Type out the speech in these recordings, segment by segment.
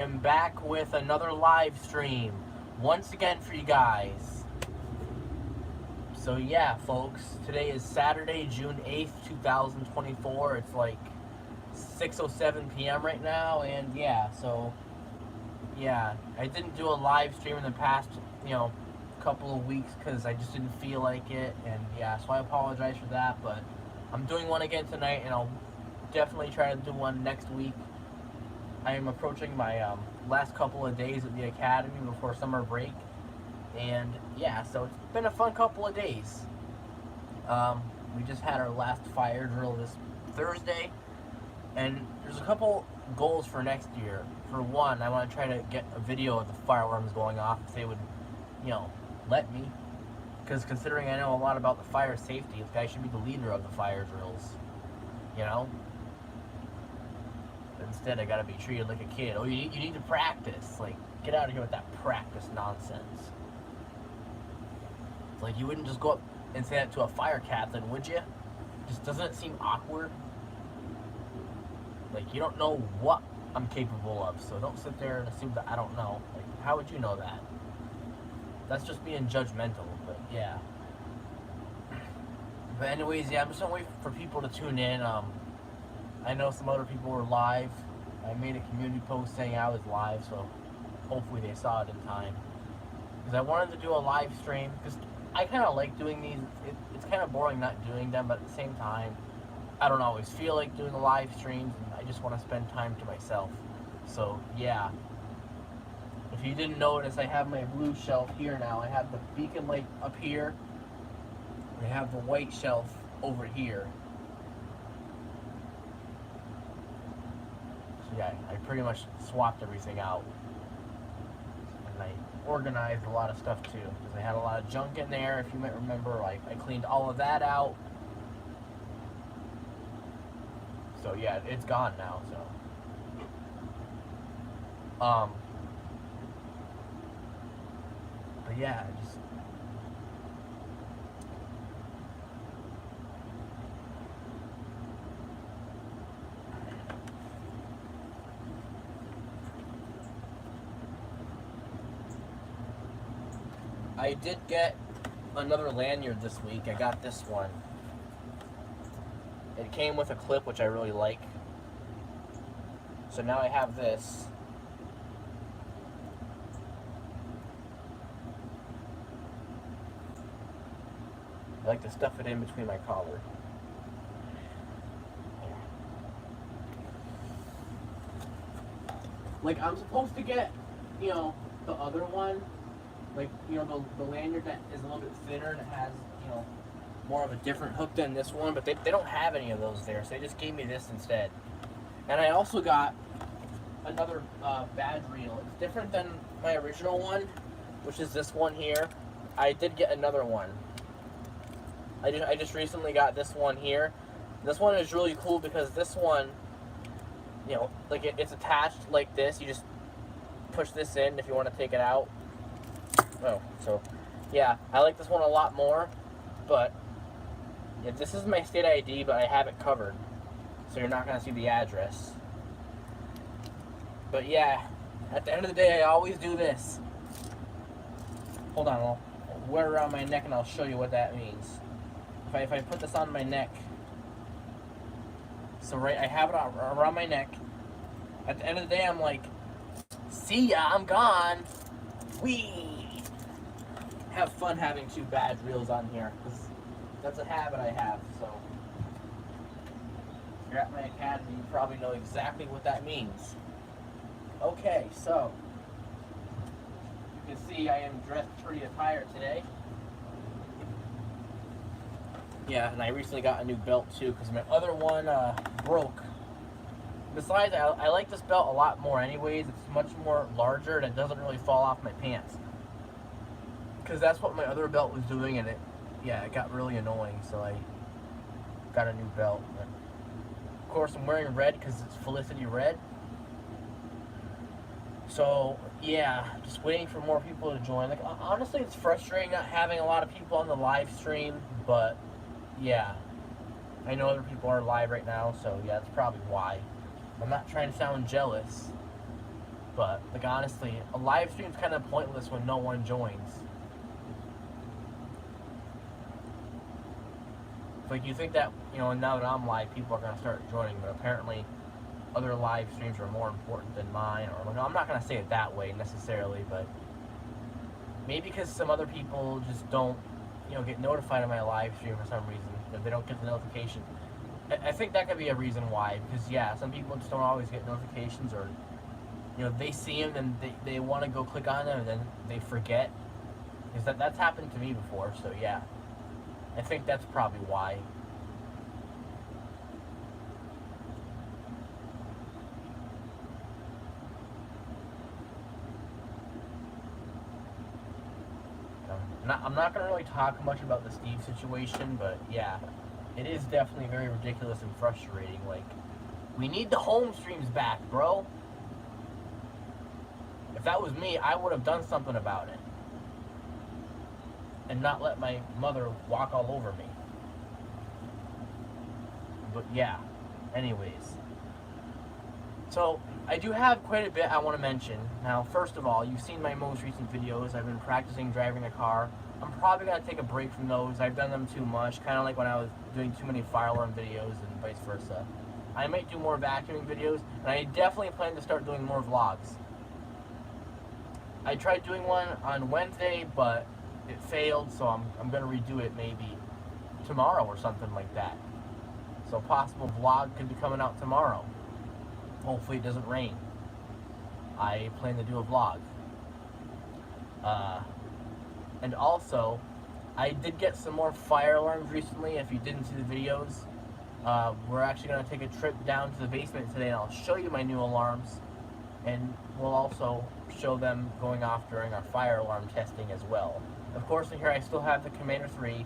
I'm back with another live stream once again for you guys. So yeah, folks, today is Saturday, June 8th, 2024. It's like 6:07 p.m. right now, and yeah, I didn't do a live stream in the past, couple of weeks because I just didn't feel like it, and yeah, so I apologize for that, but I'm doing one again tonight, and I'll definitely try to do one next week. I am approaching my last couple of days at the academy before summer break, and yeah, so it's been a fun couple of days. We just had our last fire drill this Thursday, and there's a couple goals for next year. For one, I want to try to get a video of the firearms going off if they would, you know, let me. Because considering I know a lot about the fire safety, this guy should be the leader of the fire drills, you know? Instead, I gotta be treated like a kid. Oh, you need to practice. Like, get out of here with that practice nonsense. It's like you wouldn't just go up and say that to a fire captain, would you? Just doesn't it seem awkward? Like, you don't know what I'm capable of, so don't sit there and assume that I don't know. Like, how would you know that? That's just being judgmental, but yeah. But anyways, yeah, I'm just gonna wait for people to tune in. I know some other people were live. I made a community post saying I was live, so hopefully they saw it in time. Because I wanted to do a live stream, because I kind of like doing these. It's kind of boring not doing them, but at the same time, I don't always feel like doing the live streams, and I just want to spend time to myself. So, yeah. If you didn't notice, I have my blue shelf here now. I have the beacon light up here. I have the white shelf over here. Yeah, I pretty much swapped everything out. And I organized a lot of stuff too, because I had a lot of junk in there. If you might remember, I cleaned all of that out. So yeah, it's gone now, so. But yeah, just. I did get another lanyard this week. I got this one. It came with a clip, which I really like. So now I have this. I like to stuff it in between my collar. Like, I'm supposed to get, the other one. Like, the lanyard that is a little bit thinner and it has, more of a different hook than this one, but they don't have any of those there, so they just gave me this instead. And I also got another badge reel. It's different than my original one, which is this one here. I did get another one. I just recently got this one here. This one is really cool because this one, like it's attached like this. You just push this in if you want to take it out. Oh, so, yeah, I like this one a lot more, but, yeah, this is my state ID, but I have it covered, so you're not going to see the address. But, yeah, at the end of the day, I always do this. Hold on, I'll wear it around my neck, and I'll show you what that means. If I put this on my neck, so, right, I have it around my neck. At the end of the day, I'm like, see ya, I'm gone. Whee! Have fun having two badge reels on here, because that's a habit I have, so if you're at my academy, you probably know exactly what that means. Okay, so you can see I am dressed pretty attire today. Yeah, and I recently got a new belt too, because my other one broke. Besides, I like this belt a lot more anyways. It's much more larger and it doesn't really fall off my pants. Because that's what my other belt was doing, and it got really annoying, so I got a new belt. But of course, I'm wearing red because it's Felicity Red. So, yeah, just waiting for more people to join. Like, honestly, it's frustrating not having a lot of people on the live stream, but, yeah. I know other people are live right now, so, yeah, that's probably why. I'm not trying to sound jealous. But like honestly, a live stream's kind of pointless when no one joins. It's like you think that now that I'm live, people are gonna start joining, but apparently other live streams are more important than mine. Or like, I'm not gonna say it that way necessarily, but maybe because some other people just don't get notified of my live stream for some reason. That they don't get the notification. I think that could be a reason why. Because yeah, some people just don't always get notifications, or they see them and they want to go click on them and then they forget. Because that's happened to me before. So yeah, I think that's probably why. I'm not going to really talk much about the Steve situation, but yeah, it is definitely very ridiculous and frustrating. Like, we need the home streams back, bro. If that was me, I would have done something about it. And not let my mother walk all over me. But yeah, anyways. So, I do have quite a bit I want to mention. Now, first of all, you've seen my most recent videos. I've been practicing driving a car. I'm probably going to take a break from those. I've done them too much, kind of like when I was doing too many fire alarm videos and vice versa. I might do more vacuuming videos, and I definitely plan to start doing more vlogs. I tried doing one on Wednesday, but it failed, so I'm going to redo it maybe tomorrow or something like that. So a possible vlog could be coming out tomorrow. Hopefully it doesn't rain. I plan to do a vlog. And also, I did get some more fire alarms recently. If you didn't see the videos, we're actually going to take a trip down to the basement today, and I'll show you my new alarms. And we'll also show them going off during our fire alarm testing as well. Of course, in here I still have the Commander 3.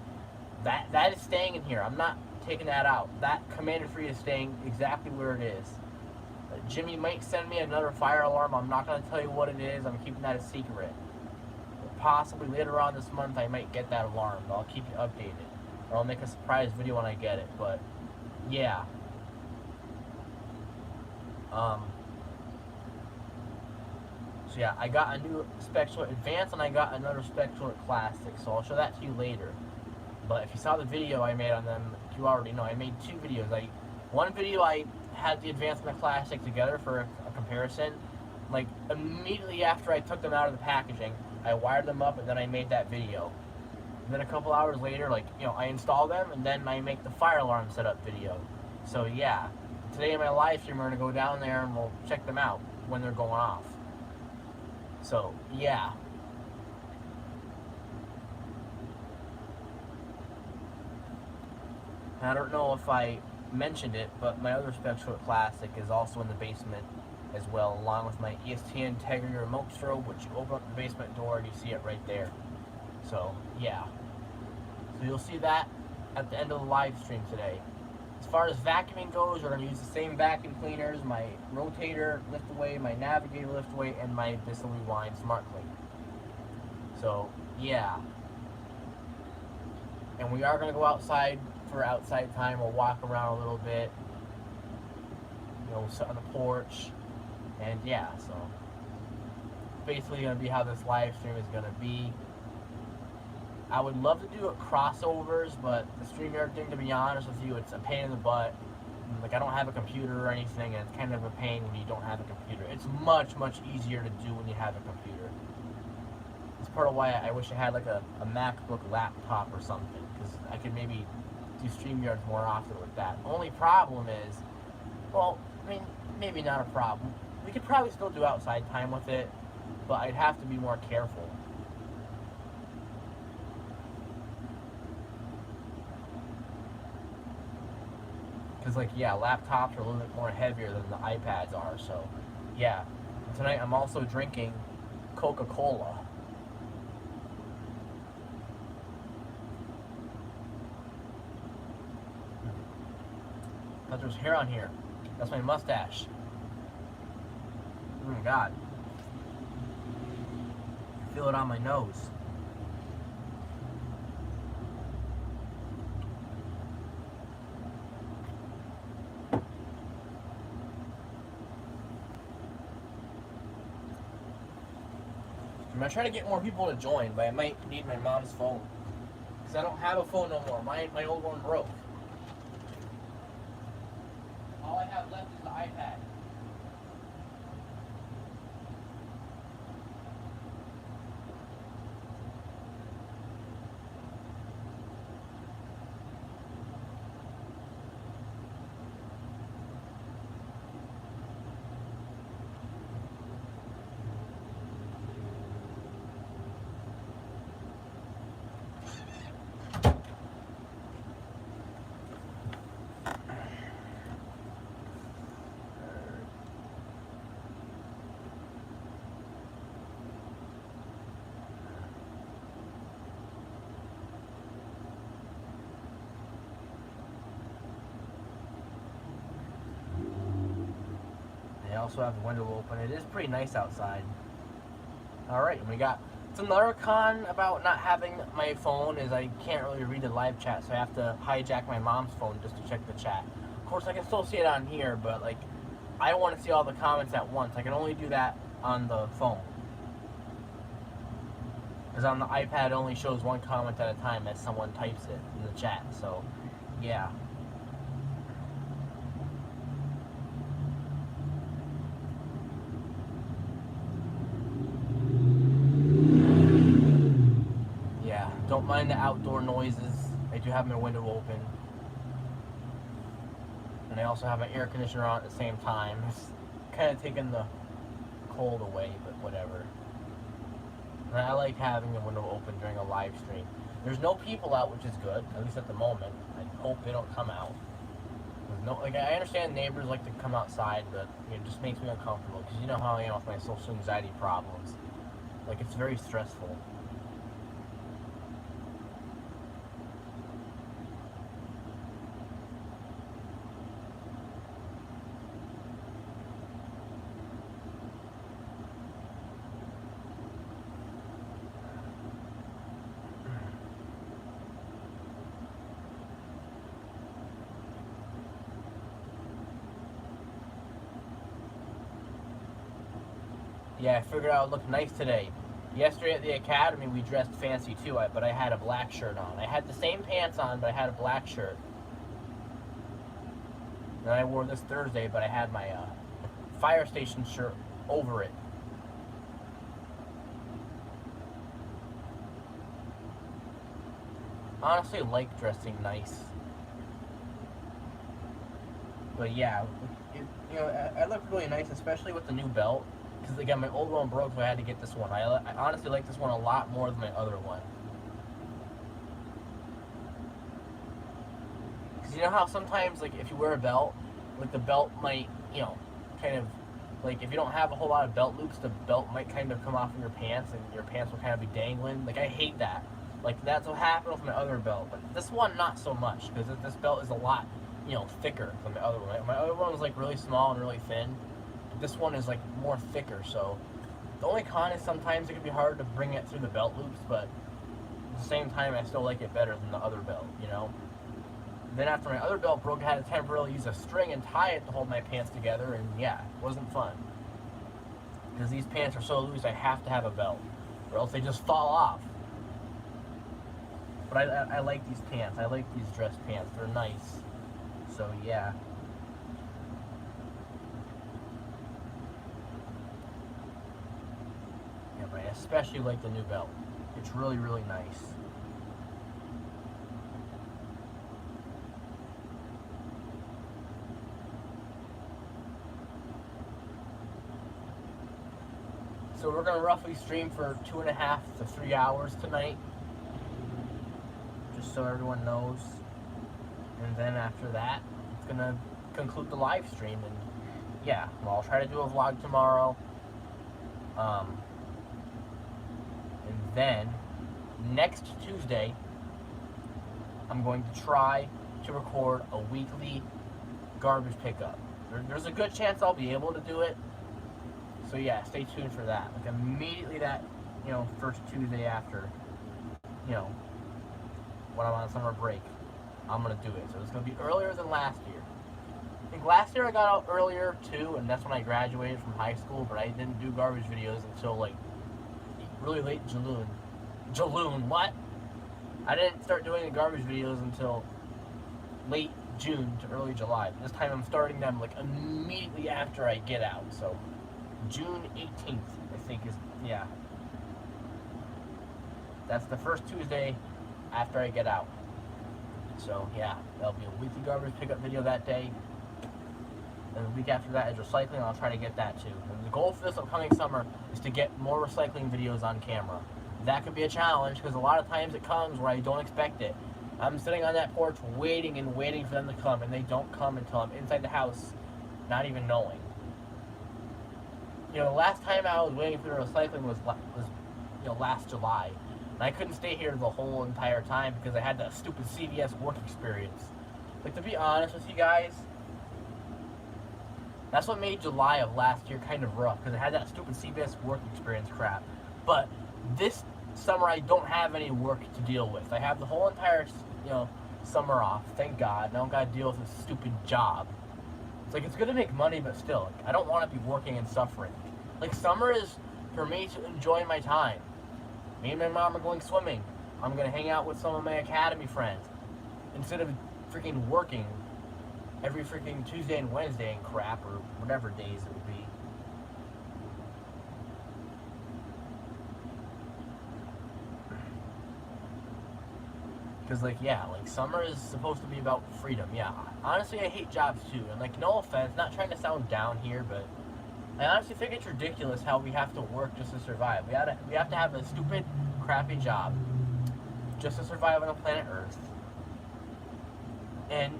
That is staying in here. I'm not taking that out. That Commander 3 is staying exactly where it is. Jimmy might send me another fire alarm. I'm not going to tell you what it is. I'm keeping that a secret. But possibly later on this month I might get that alarm. I'll keep you updated. Or I'll make a surprise video when I get it. But yeah. So yeah, I got a new Spectral Advanced and I got another Spectral Classic. So I'll show that to you later. But if you saw the video I made on them, you already know I made two videos. One video I had the Advanced and the Classic together for a comparison. Like immediately after I took them out of the packaging, I wired them up and then I made that video. And then a couple hours later, I install them and then I make the fire alarm setup video. So yeah, today in my live stream we're gonna go down there and we'll check them out when they're going off. So yeah. I don't know if I mentioned it, but my other Spectral Classic is also in the basement as well, along with my EST Integrity remote strobe, which you open up the basement door and you see it right there. So yeah. So you'll see that at the end of the live stream today. As far as vacuuming goes, we're going to use the same vacuum cleaners, my rotator lift away, my navigator lift away, and my Bissell Rewind Smart Clean. So yeah. And we are going to go outside for outside time. We'll walk around a little bit, sit on the porch, and yeah, so basically going to be how this live stream is going to be. I would love to do crossovers, but the StreamYard thing, to be honest with you, it's a pain in the butt. Like, I don't have a computer or anything, and it's kind of a pain when you don't have a computer. It's much, much easier to do when you have a computer. It's part of why I wish I had like a MacBook laptop or something, because I could maybe do StreamYards more often with that. Only problem is, well, I mean, maybe not a problem. We could probably still do outside time with it, but I'd have to be more careful. Because, laptops are a little bit more heavier than the iPads are, so, yeah. Tonight I'm also drinking Coca-Cola. Thought there was hair on here. That's my mustache. Oh my god. I feel it on my nose. I'm gonna try to get more people to join, but I might need my mom's phone. Because I don't have a phone no more. My old one broke. All I have left is the iPad. They also have the window open. It is pretty nice outside. Alright, and we got... It's another con about not having my phone is I can't really read the live chat, so I have to hijack my mom's phone just to check the chat. Of course, I can still see it on here, but like, I don't want to see all the comments at once. I can only do that on the phone. Because on the iPad, it only shows one comment at a time as someone types it in the chat, so, yeah. Don't mind the outdoor noises. I do have my window open. And I also have my air conditioner on at the same time. It's kind of taking the cold away, but whatever. And I like having the window open during a live stream. There's no people out, which is good, at least at the moment. I hope they don't come out. Like, I understand neighbors like to come outside, but it just makes me uncomfortable. Because you know how I am with my social anxiety problems. Like, it's very stressful. Yeah, I figured I would look nice today. Yesterday at the academy, we dressed fancy too, but I had a black shirt on. I had the same pants on, but I had a black shirt. And I wore this Thursday, but I had my fire station shirt over it. Honestly, I like dressing nice. But yeah, I look really nice, especially with the new belt. Because again, my old one broke, so I had to get this one. I honestly like this one a lot more than my other one. Because you know how sometimes, like, if you wear a belt, like, the belt might, kind of, like, if you don't have a whole lot of belt loops, the belt might kind of come off of your pants, and your pants will kind of be dangling. Like, I hate that. Like, that's what happened with my other belt. But this one, not so much, because this belt is a lot, thicker than my other one. My other one was, like, really small and really thin. This one is like more thicker, so the only con is sometimes it can be hard to bring it through the belt loops, but at the same time I still like it better than the other belt, Then after my other belt broke, I had to temporarily use a string and tie it to hold my pants together, and yeah, it wasn't fun. Because these pants are so loose, I have to have a belt, or else they just fall off. But I like these pants. I like these dress pants. They're nice. So yeah. I especially like the new belt. It's really, really nice. So we're going to roughly stream for 2.5 to 3 hours tonight. Just so everyone knows. And then after that, it's going to conclude the live stream. And yeah, well, I'll try to do a vlog tomorrow. And then, next Tuesday, I'm going to try to record a weekly garbage pickup. There's a good chance I'll be able to do it. So yeah, stay tuned for that. Like immediately that, first Tuesday after, when I'm on summer break, I'm going to do it. So it's going to be earlier than last year. I think last year I got out earlier too, and that's when I graduated from high school, but I didn't do garbage videos until like really late June. June, what? I didn't start doing the garbage videos until late June to early July. This time I'm starting them like immediately after I get out. So June 18th, I think is, yeah. That's the first Tuesday after I get out. So yeah, that'll be a weekly garbage pickup video that day. And the week after that is recycling. I'll try to get that too. And the goal for this upcoming summer is to get more recycling videos on camera. That could be a challenge because a lot of times it comes where I don't expect it. I'm sitting on that porch waiting and waiting for them to come, and they don't come until I'm inside the house, not even knowing. You know, the last time I was waiting for the recycling was last July. And I couldn't stay here the whole entire time because I had that stupid CVS work experience. Like, to be honest with you guys, that's what made July of last year kind of rough, because I had that stupid CVS work experience crap. But this summer I don't have any work to deal with. I have the whole entire, summer off, thank God. I don't gotta deal with this stupid job. It's like, it's gonna make money, but still, like, I don't want to be working and suffering. Like, summer is for me to enjoy my time. Me and my mom are going swimming. I'm gonna hang out with some of my academy friends instead of freaking working every freaking Tuesday and Wednesday and crap, or whatever days it would be. Because, summer is supposed to be about freedom. Yeah, honestly, I hate jobs too. And, no offense, not trying to sound down here, but I honestly think it's ridiculous how we have to work just to survive. We have to have a stupid, crappy job just to survive on the planet Earth. And,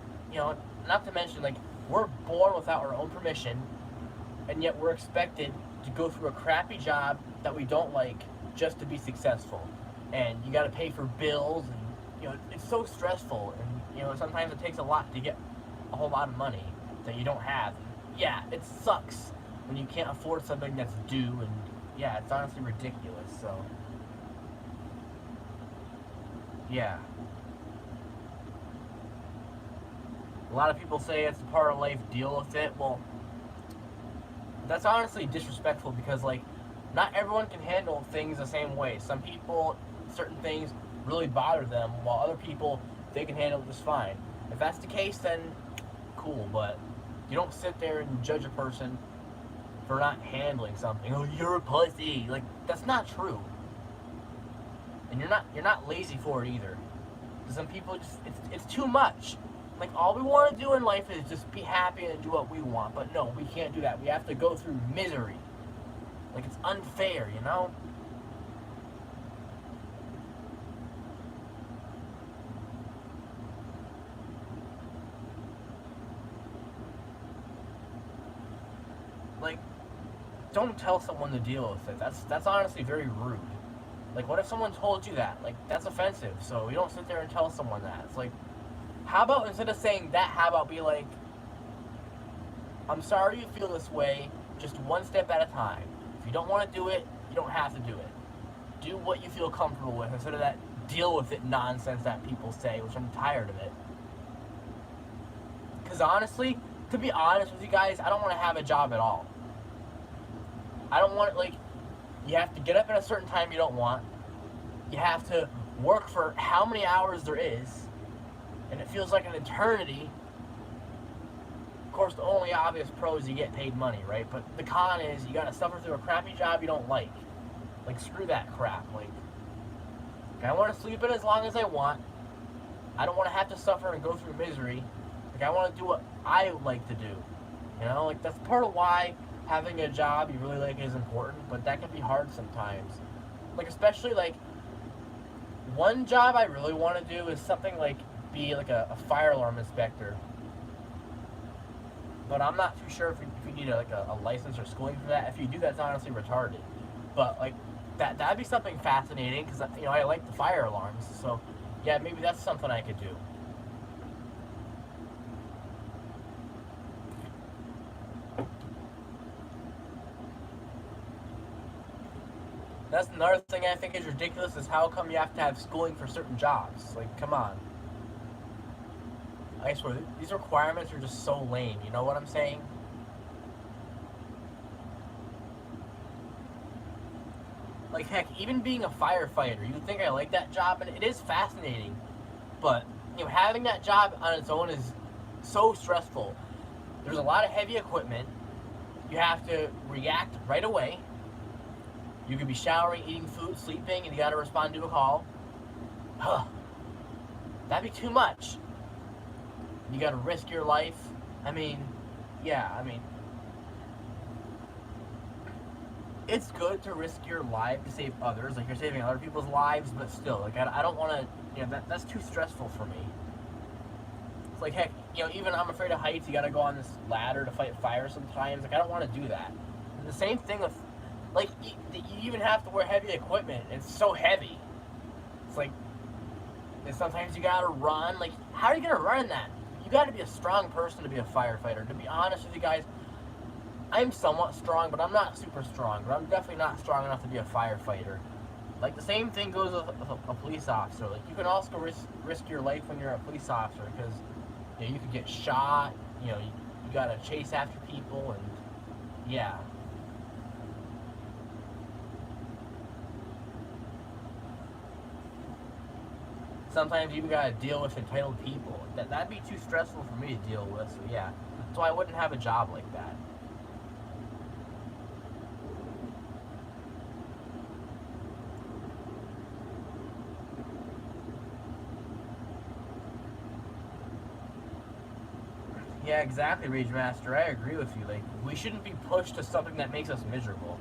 not to mention, we're born without our own permission, and yet we're expected to go through a crappy job that we don't like just to be successful. And you gotta pay for bills, and, it's so stressful, and, sometimes it takes a lot to get a whole lot of money that you don't have. Yeah, it sucks when you can't afford something that's due, and, yeah, it's honestly ridiculous, so, yeah. A lot of people say it's a part of life, deal with it. Well, that's honestly disrespectful because, not everyone can handle things the same way. Some people, certain things really bother them, while other people, they can handle it just fine. If that's the case, then cool, but you don't sit there and judge a person for not handling something. Oh, you're a pussy. That's not true. And you're not lazy for it either. Because some people it's too much. All we want to do in life is just be happy and do what we want. But no, we can't do that. We have to go through misery. It's unfair, Don't tell someone to deal with it. That's honestly very rude. What if someone told you that? That's offensive. So you don't sit there and tell someone that. It's how about instead of saying that, how about be like, I'm sorry you feel this way, just one step at a time. If you don't want to do it, you don't have to do it. Do what you feel comfortable with instead of that deal with it nonsense that people say, which I'm tired of it. Because honestly, to be honest with you guys, I don't want to have a job at all. I don't want it, you have to get up at a certain time you don't want. You have to work for how many hours there is. And it feels like an eternity. Of course, the only obvious pro is you get paid money, right? But the con is you gotta suffer through a crappy job you don't like. Screw that crap. I want to sleep in as long as I want. I don't want to have to suffer and go through misery. I want to do what I like to do. That's part of why having a job you really like is important, but that can be hard sometimes. Especially, one job I really want to do is something be a fire alarm inspector. But I'm not too sure if you need a license or schooling for that. If you do, that's honestly retarded. But that'd be something fascinating because I like the fire alarms. So yeah, maybe that's something I could do. That's another thing I think is ridiculous is how come you have to have schooling for certain jobs. Come on. I swear, these requirements are just so lame, you know what I'm saying? Like, heck, even being a firefighter, you think I like that job, and it is fascinating. But, having that job on its own is so stressful. There's a lot of heavy equipment. You have to react right away. You could be showering, eating food, sleeping, and you gotta respond to a call. Huh. That'd be too much. You gotta risk your life. It's good to risk your life to save others. Like, you're saving other people's lives, but still, like, I don't want to, that's too stressful for me. It's like, heck, even I'm afraid of heights. You gotta go on this ladder to fight fire sometimes. Like, I don't want to do that. And the same thing with, like, you even have to wear heavy equipment. It's so heavy. It's like, and sometimes you gotta run. Like, how are you gonna run in that? You gotta be a strong person to be a firefighter. To be honest with you guys, I'm somewhat strong, but I'm not super strong. But I'm definitely not strong enough to be a firefighter. Like, the same thing goes with a police officer. Like, you can also risk your life when you're a police officer, because you could get shot. You gotta chase after people, and yeah. Sometimes you even gotta deal with entitled people. That'd be too stressful for me to deal with. So yeah, so I wouldn't have a job like that. Yeah, exactly, Rage Master. I agree with you. Like, we shouldn't be pushed to something that makes us miserable.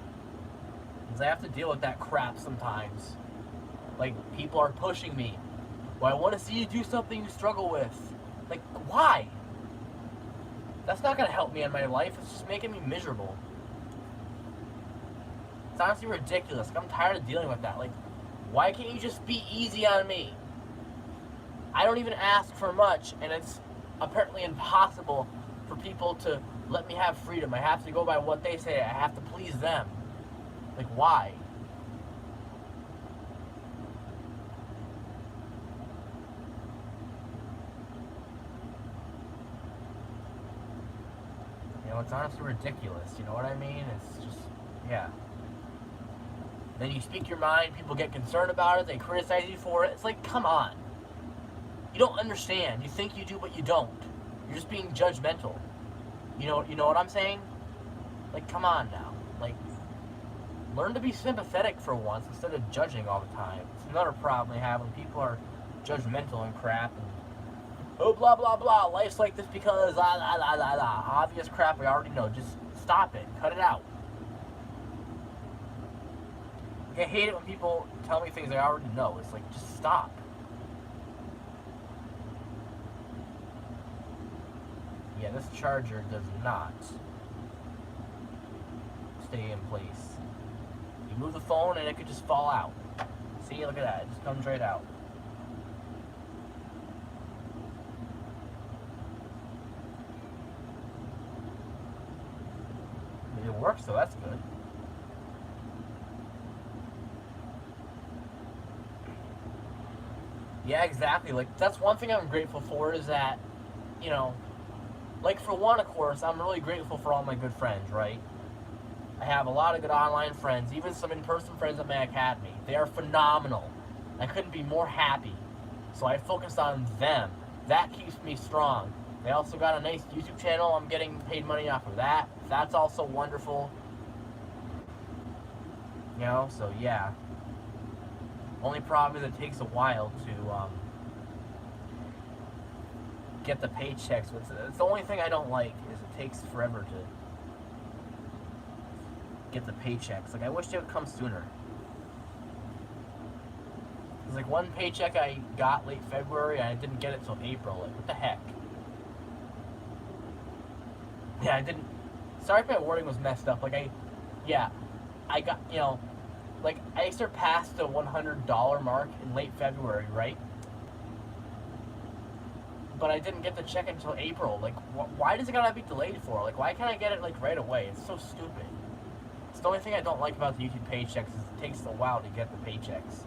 Because I have to deal with that crap sometimes. Like, people are pushing me. Well, I want to see you do something you struggle with. Like, why? That's not going to help me in my life. It's just making me miserable. It's honestly ridiculous. I'm tired of dealing with that. Like, why can't you just be easy on me? I don't even ask for much, and it's apparently impossible for people to let me have freedom. I have to go by what they say. I have to please them. Like, why? It's honestly ridiculous. You know what I mean? It's just, yeah. Then you speak your mind, people get concerned about it, they criticize you for it. It's like, come on. You don't understand. You think you do, but you don't. You're just being judgmental. You know what I'm saying? Like, come on now. Like, learn to be sympathetic for once instead of judging all the time. It's another problem they have when people are judgmental and crap. And, oh, blah, blah, blah. Life's like this because, la, la, la, la, la. Obvious crap I already know. Just stop it. Cut it out. Like, I hate it when people tell me things I already know. It's like, just stop. Yeah, this charger does not stay in place. You move the phone and it could just fall out. See, look at that. It just comes right out. It works, so that's good. Yeah, exactly. Like, that's one thing I'm grateful for is that, like, for one, of course, I'm really grateful for all my good friends, right? I have a lot of good online friends, even some in-person friends at my academy. They are phenomenal. I couldn't be more happy. So I focus on them. That keeps me strong. They also got a nice YouTube channel. I'm getting paid money off of that. That's also wonderful. So yeah. Only problem is it takes a while to get the paychecks. It's the only thing I don't like is it takes forever to get the paychecks. Like, I wish they would come sooner. There's like one paycheck I got late February and I didn't get it till April. Like, what the heck? Yeah, I didn't. Sorry if my wording was messed up. Like, I got, like, I surpassed the $100 mark in late February, right? But I didn't get the check until April. Like, why does it gotta be delayed for? Like, why can't I get it, like, right away? It's so stupid. It's the only thing I don't like about the YouTube paychecks is it takes a while to get the paychecks.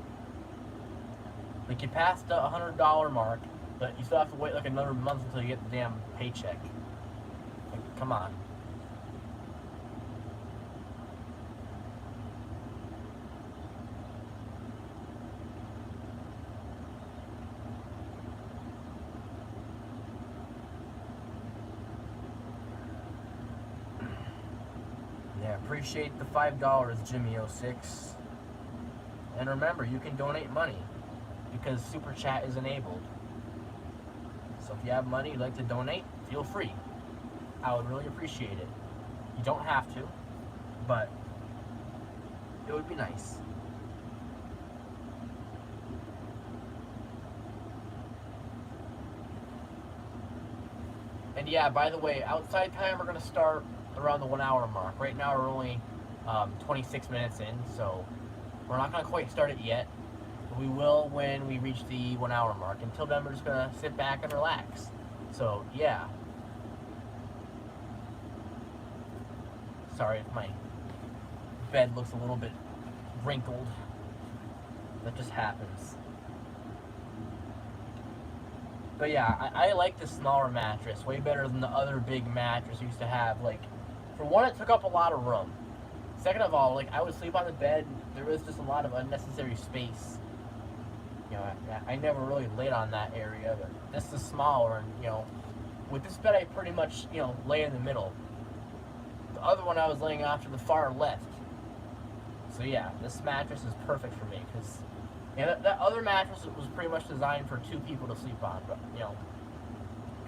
Like, you passed the $100 mark, but you still have to wait, like, another month until you get the damn paycheck. Like, come on. Appreciate the $5, Jimmy06. And remember, you can donate money because Super Chat is enabled. So if you have money you'd like to donate, feel free. I would really appreciate it. You don't have to, but it would be nice. And yeah, by the way, outside time we're going to start around the 1 hour mark. Right now we're only 26 minutes in, so we're not going to quite start it yet. But we will when we reach the 1 hour mark. Until then, we're just going to sit back and relax. So, yeah. Sorry if my bed looks a little bit wrinkled. That just happens. But yeah, I like the smaller mattress way better than the other big mattress we used to have. Like, for one, it took up a lot of room. Second of all, like, I would sleep on the bed, there was just a lot of unnecessary space. You know, I never really laid on that area, but this is smaller, and, you know, with this bed I pretty much, you know, lay in the middle. The other one I was laying off to the far left. So yeah, this mattress is perfect for me, because that other mattress was pretty much designed for 2 people to sleep on, but, you know,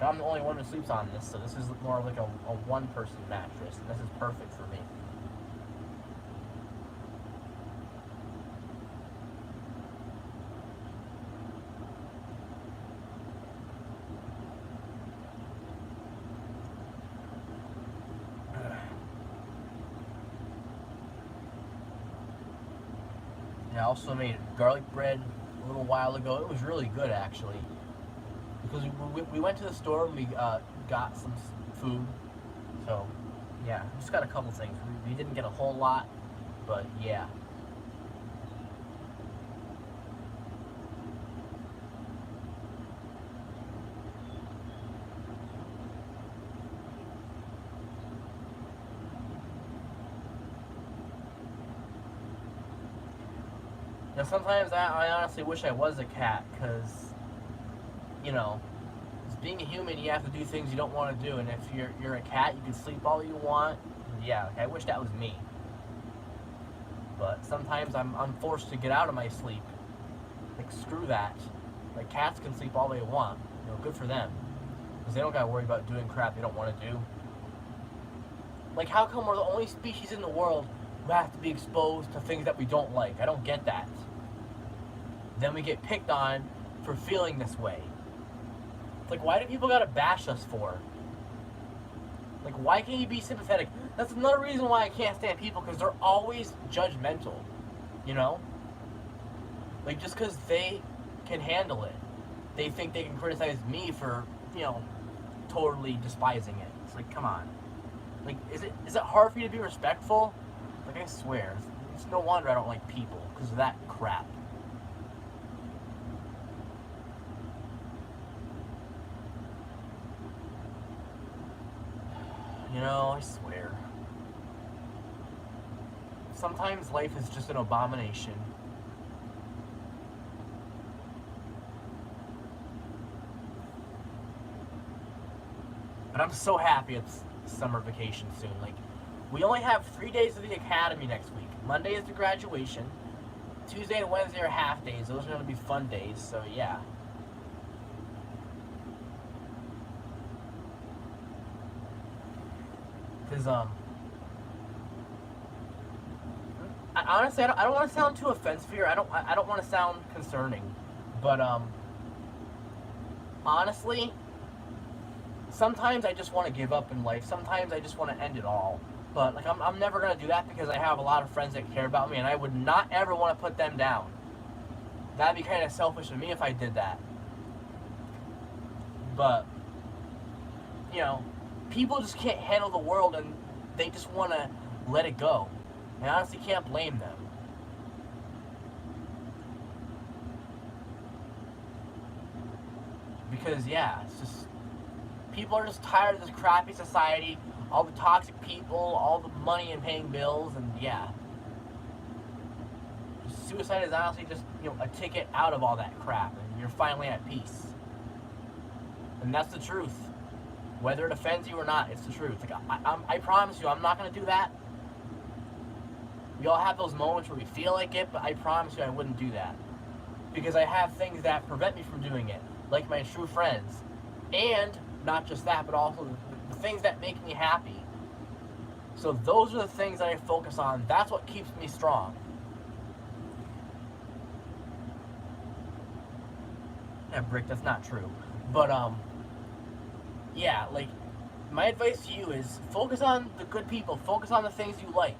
I'm the only one who sleeps on this, so this is more like a one-person mattress, and this is perfect for me. I also made garlic bread a little while ago. It was really good, actually. Because we went to the store and we got some food. So, yeah, just got a couple things. We didn't get a whole lot, but yeah. Now, sometimes I honestly wish I was a cat, because, you know, as being a human, you have to do things you don't want to do, and if you're a cat, you can sleep all you want. Yeah, like, I wish that was me. But sometimes I'm forced to get out of my sleep. Like, screw that. Like, cats can sleep all they want. You know, good for them. Because they don't gotta worry about doing crap they don't want to do. Like, how come we're the only species in the world who have to be exposed to things that we don't like? I don't get that. Then we get picked on for feeling this way. Like, why do people gotta bash us for? Like, why can't you be sympathetic? That's another reason why I can't stand people, because they're always judgmental, you know? Like, just because they can handle it, they think they can criticize me for, you know, totally despising it. It's like, come on. Like, is it hard for you to be respectful? Like, I swear, it's no wonder I don't like people, because of that crap. You know, I swear. Sometimes life is just an abomination. But I'm so happy it's summer vacation soon. Like, we only have 3 days of the academy next week. Monday is the graduation. Tuesday and Wednesday are half days. Those are going to be fun days, so yeah. Because, honestly, I don't want to sound too offensive here. I don't want to sound concerning. But, honestly, sometimes I just want to give up in life. Sometimes I just want to end it all. But, like, I'm never going to do that, because I have a lot of friends that care about me, and I would not ever want to put them down. That'd be kind of selfish of me if I did that. But, you know, people just can't handle the world, and they just want to let it go. I honestly can't blame them. Because, yeah, it's just, people are just tired of this crappy society, all the toxic people, all the money and paying bills, and yeah. Suicide is honestly just, you know, a ticket out of all that crap, and you're finally at peace. And that's the truth. Whether it offends you or not, it's the truth. Like, I promise you, I'm not going to do that. We all have those moments where we feel like it, but I promise you I wouldn't do that. Because I have things that prevent me from doing it, like my true friends. And not just that, but also the things that make me happy. So those are the things that I focus on. That's what keeps me strong. Yeah, Brick, that's not true. But, yeah, like, my advice to you is focus on the good people. Focus on the things you like.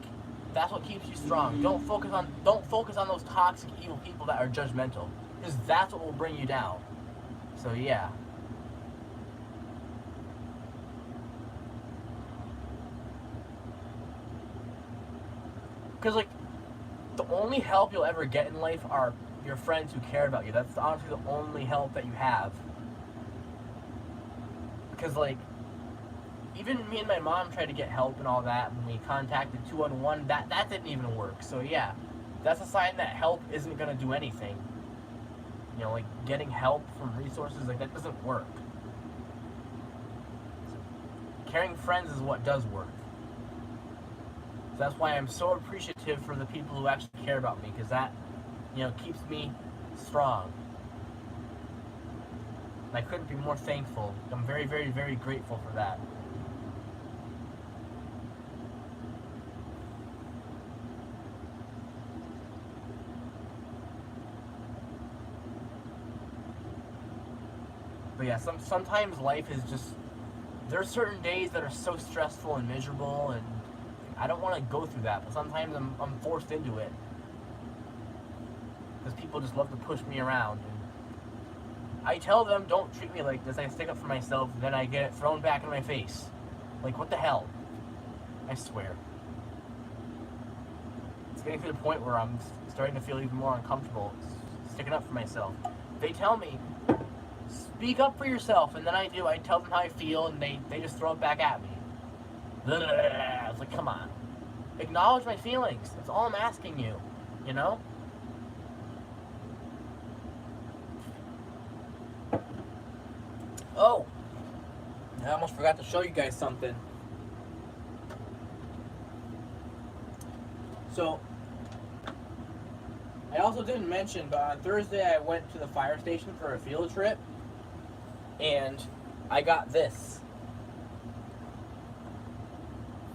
That's what keeps you strong. Don't focus on those toxic, evil people that are judgmental, because that's what will bring you down. So yeah. Because like, the only help you'll ever get in life are your friends who care about you. That's honestly the only help that you have. Because like, even me and my mom tried to get help and all that, and we contacted 211. That didn't even work. So yeah, that's a sign that help isn't gonna do anything. You know, like getting help from resources, like that doesn't work. Caring friends is what does work. So that's why I'm so appreciative for the people who actually care about me, because that, you know, keeps me strong. And I couldn't be more thankful. I'm very, very, very grateful for that. But yeah, sometimes life is just, there's certain days that are so stressful and miserable, and I don't want to go through that, but sometimes I'm forced into it. Because people just love to push me around. And I tell them, don't treat me like this. I stick up for myself, and then I get it thrown back in my face. Like, what the hell? I swear. It's getting to the point where I'm starting to feel even more uncomfortable sticking up for myself. They tell me, speak up for yourself, and then I do. I tell them how I feel, and they just throw it back at me. It's like, come on. Acknowledge my feelings. That's all I'm asking you. You know? Oh! I almost forgot to show you guys something. So, I also didn't mention, but on Thursday I went to the fire station for a field trip, and I got this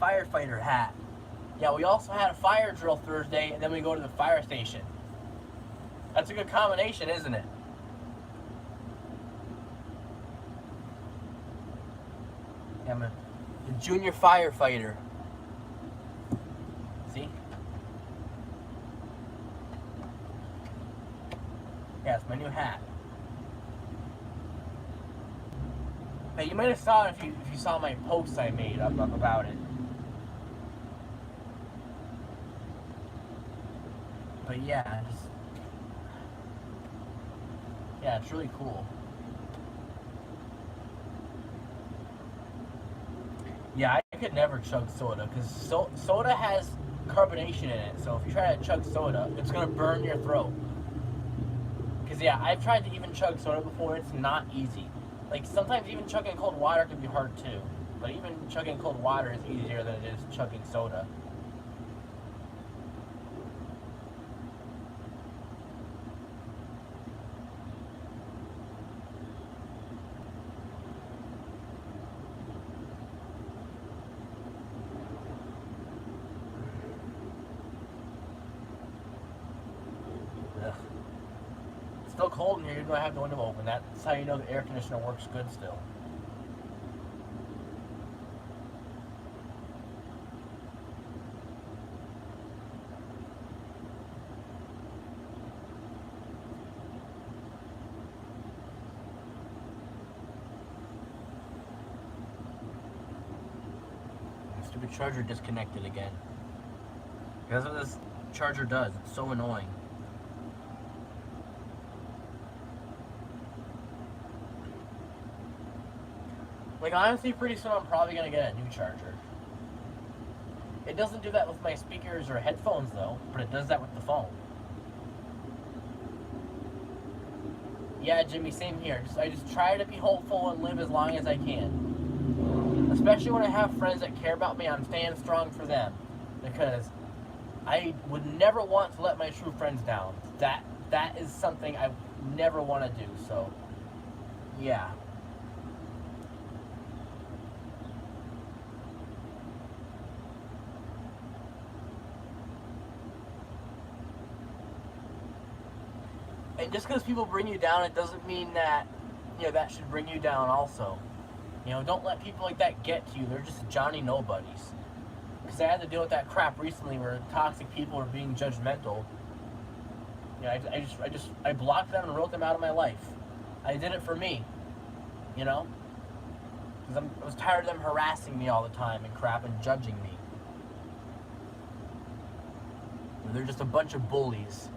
firefighter hat. Yeah, we also had a fire drill Thursday, and then we go to the fire station. That's a good combination, isn't it? Yeah, I'm a junior firefighter. See? Yeah, it's my new hat. Hey, you might have saw it if you saw my posts I made up about it. But yeah, it's really cool. Yeah, I could never chug soda, because soda has carbonation in it. So if you try to chug soda, it's gonna burn your throat. Because yeah, I've tried to even chug soda before. It's not easy. Like, sometimes even chugging cold water can be hard too. But even chugging cold water is easier than it is chugging soda. Ugh. It's still cold in here, even though I have the window open. That's how you know the air conditioner works good still. The stupid charger disconnected again. That's what this charger does. It's so annoying. Like, honestly, pretty soon I'm probably gonna get a new charger. It doesn't do that with my speakers or headphones, though, but it does that with the phone. Yeah, Jimmy, same here. I just try to be hopeful and live as long as I can. Especially when I have friends that care about me, I'm staying strong for them. Because I would never want to let my true friends down. That is something I never want to do. So, yeah. And just because people bring you down, it doesn't mean that that should bring you down also. Don't let people like that get to you. They're just Johnny nobodies. Because I had to deal with that crap recently where toxic people are being judgmental. I blocked them and wrote them out of my life. I did it for me, because I was tired of them harassing me all the time and crap and judging me. They're just a bunch of bullies.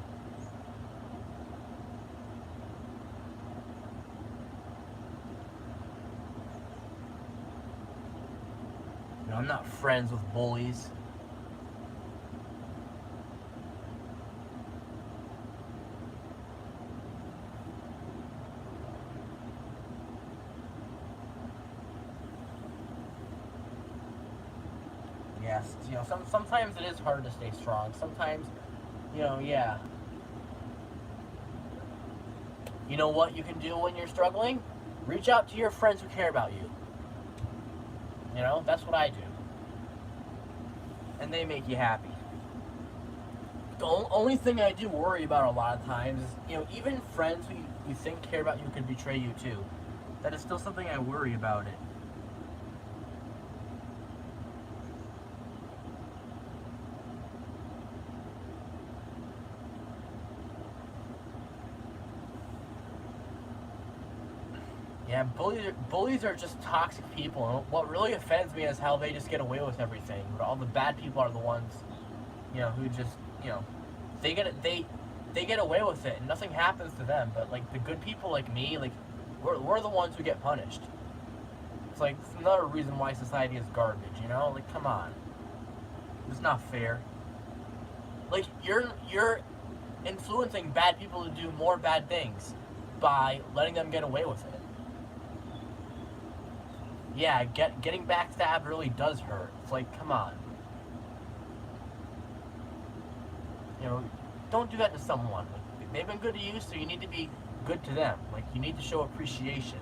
I'm not friends with bullies. Yes, sometimes it is hard to stay strong. Sometimes, yeah. You know what you can do when you're struggling? Reach out to your friends who care about you. That's what I do. And they make you happy. The only thing I do worry about a lot of times is, even friends who you think care about you could betray you too. That is still something I worry about it. Yeah, bullies are just toxic people. And what really offends me is how they just get away with everything. But all the bad people are the ones, who just, they get away with it and nothing happens to them. But like the good people like me, like we're the ones who get punished. It's like it's another reason why society is garbage. Like come on, it's not fair. Like you're influencing bad people to do more bad things by letting them get away with it. Yeah, getting backstabbed really does hurt. It's like, come on. Don't do that to someone. Like, they've been good to you, so you need to be good to them. Like, you need to show appreciation.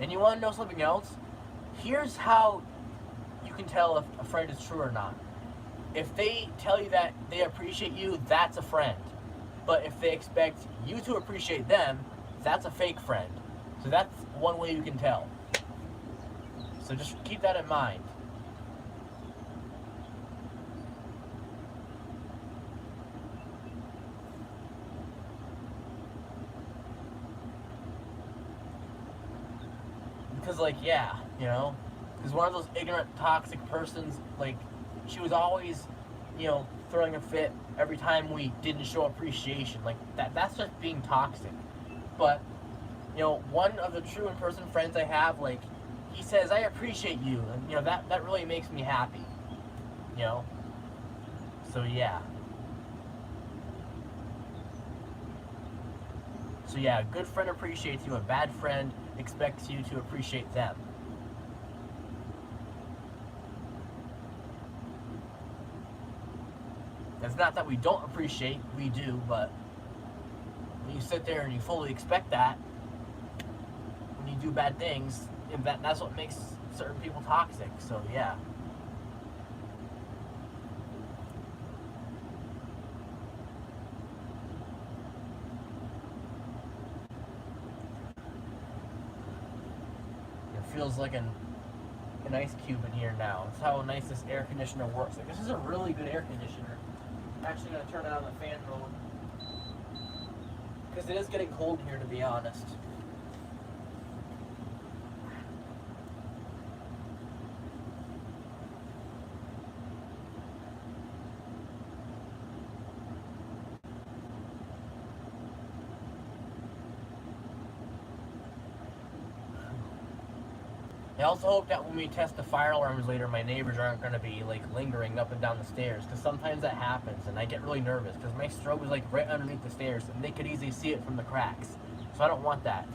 And you want to know something else? Here's how you can tell if a friend is true or not. If they tell you that they appreciate you, that's a friend. But if they expect you to appreciate them, that's a fake friend. So that's one way you can tell. So just keep that in mind. Because because one of those ignorant, toxic persons, like, she was always, throwing a fit every time we didn't show appreciation. Like, that's just being toxic. But, one of the true in-person friends I have, like, he says, I appreciate you, and, that really makes me happy, So, yeah. So, yeah, a good friend appreciates you, a bad friend expects you to appreciate them. It's not that we don't appreciate, we do, but when you sit there and you fully expect that, when you do bad things, that's what makes certain people toxic, so yeah. It feels like an ice cube in here now. It's how nice this air conditioner works. Like, this is a really good air conditioner. I'm actually going to turn it on the fan mode. Because it is getting cold here, to be honest. I also hope that when we test the fire alarms later, my neighbors aren't going to be, like, lingering up and down the stairs, because sometimes that happens, and I get really nervous, because my strobe is, like, right underneath the stairs, and they could easily see it from the cracks, so I don't want that.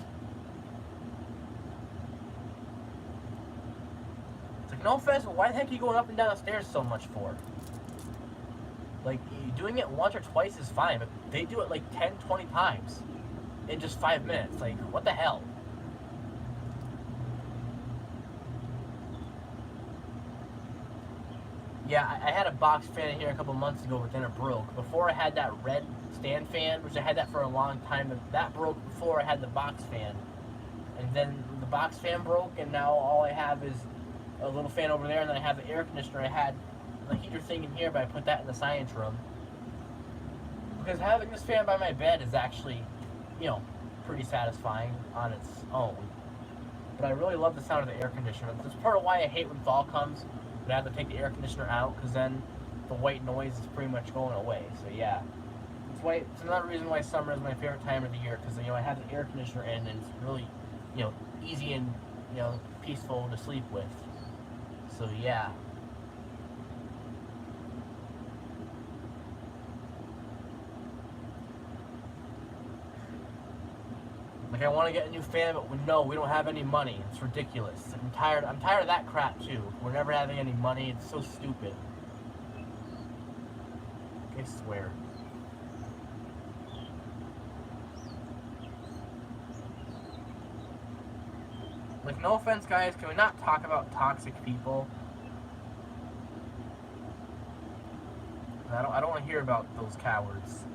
Like, no offense, but why the heck are you going up and down the stairs so much for? Like, doing it once or twice is fine, but they do it like 10, 20 times in just 5 minutes. Like, what the hell? Yeah, I had a box fan here a couple months ago, but then it broke. Before I had that red stand fan, which I had that for a long time, and that broke before I had the box fan. And then the box fan broke, and now all I have is a little fan over there, and then I have the air conditioner. I had the heater thing in here, but I put that in the science room. Because having this fan by my bed is actually, pretty satisfying on its own. But I really love the sound of the air conditioner. That's part of why I hate when fall comes. But I have to take the air conditioner out, because then the white noise is pretty much going away. So yeah, it's another reason why summer is my favorite time of the year, because I have the air conditioner in, and it's really, easy and peaceful to sleep with. So yeah. Like, I want to get a new fan, but no, we don't have any money. It's ridiculous. I'm tired of that crap too. We're never having any money. It's so stupid. I swear. Like, no offense, guys, can we not talk about toxic people? I don't want to hear about those cowards.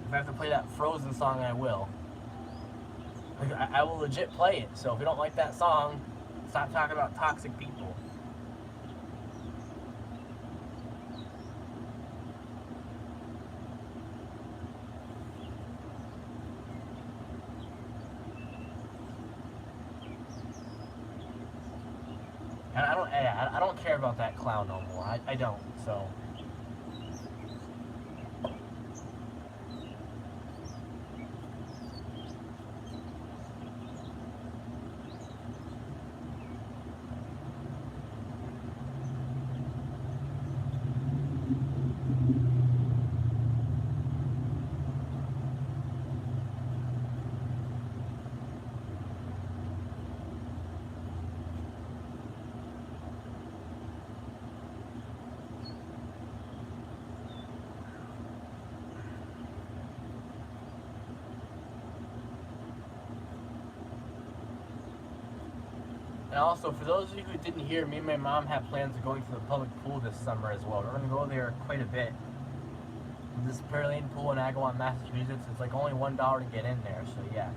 If I have to play that Frozen song, I will. Like, I will legit play it. So if you don't like that song, stop talking about toxic people. And I don't care about that clown no more. I don't. So. And also, for those of you who didn't hear, me and my mom have plans of going to the public pool this summer as well. We're going to go there quite a bit. This Pearline Pool in Agawam, Massachusetts, it's like only $1 to get in there. So yeah,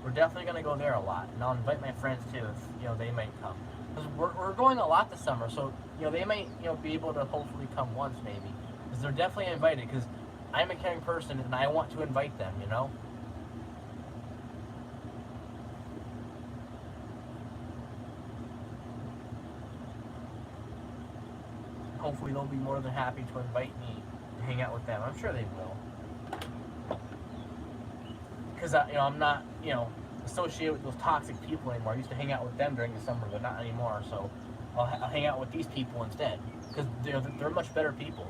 we're definitely going to go there a lot. And I'll invite my friends too if, they might come. Because we're going a lot this summer, so, they might, be able to hopefully come once maybe. Because they're definitely invited, because I'm a caring person and I want to invite them, Hopefully they'll be more than happy to invite me to hang out with them. I'm sure they will. Because, I'm not, associated with those toxic people anymore. I used to hang out with them during the summer, but not anymore. So I'll hang out with these people instead. Because they're much better people,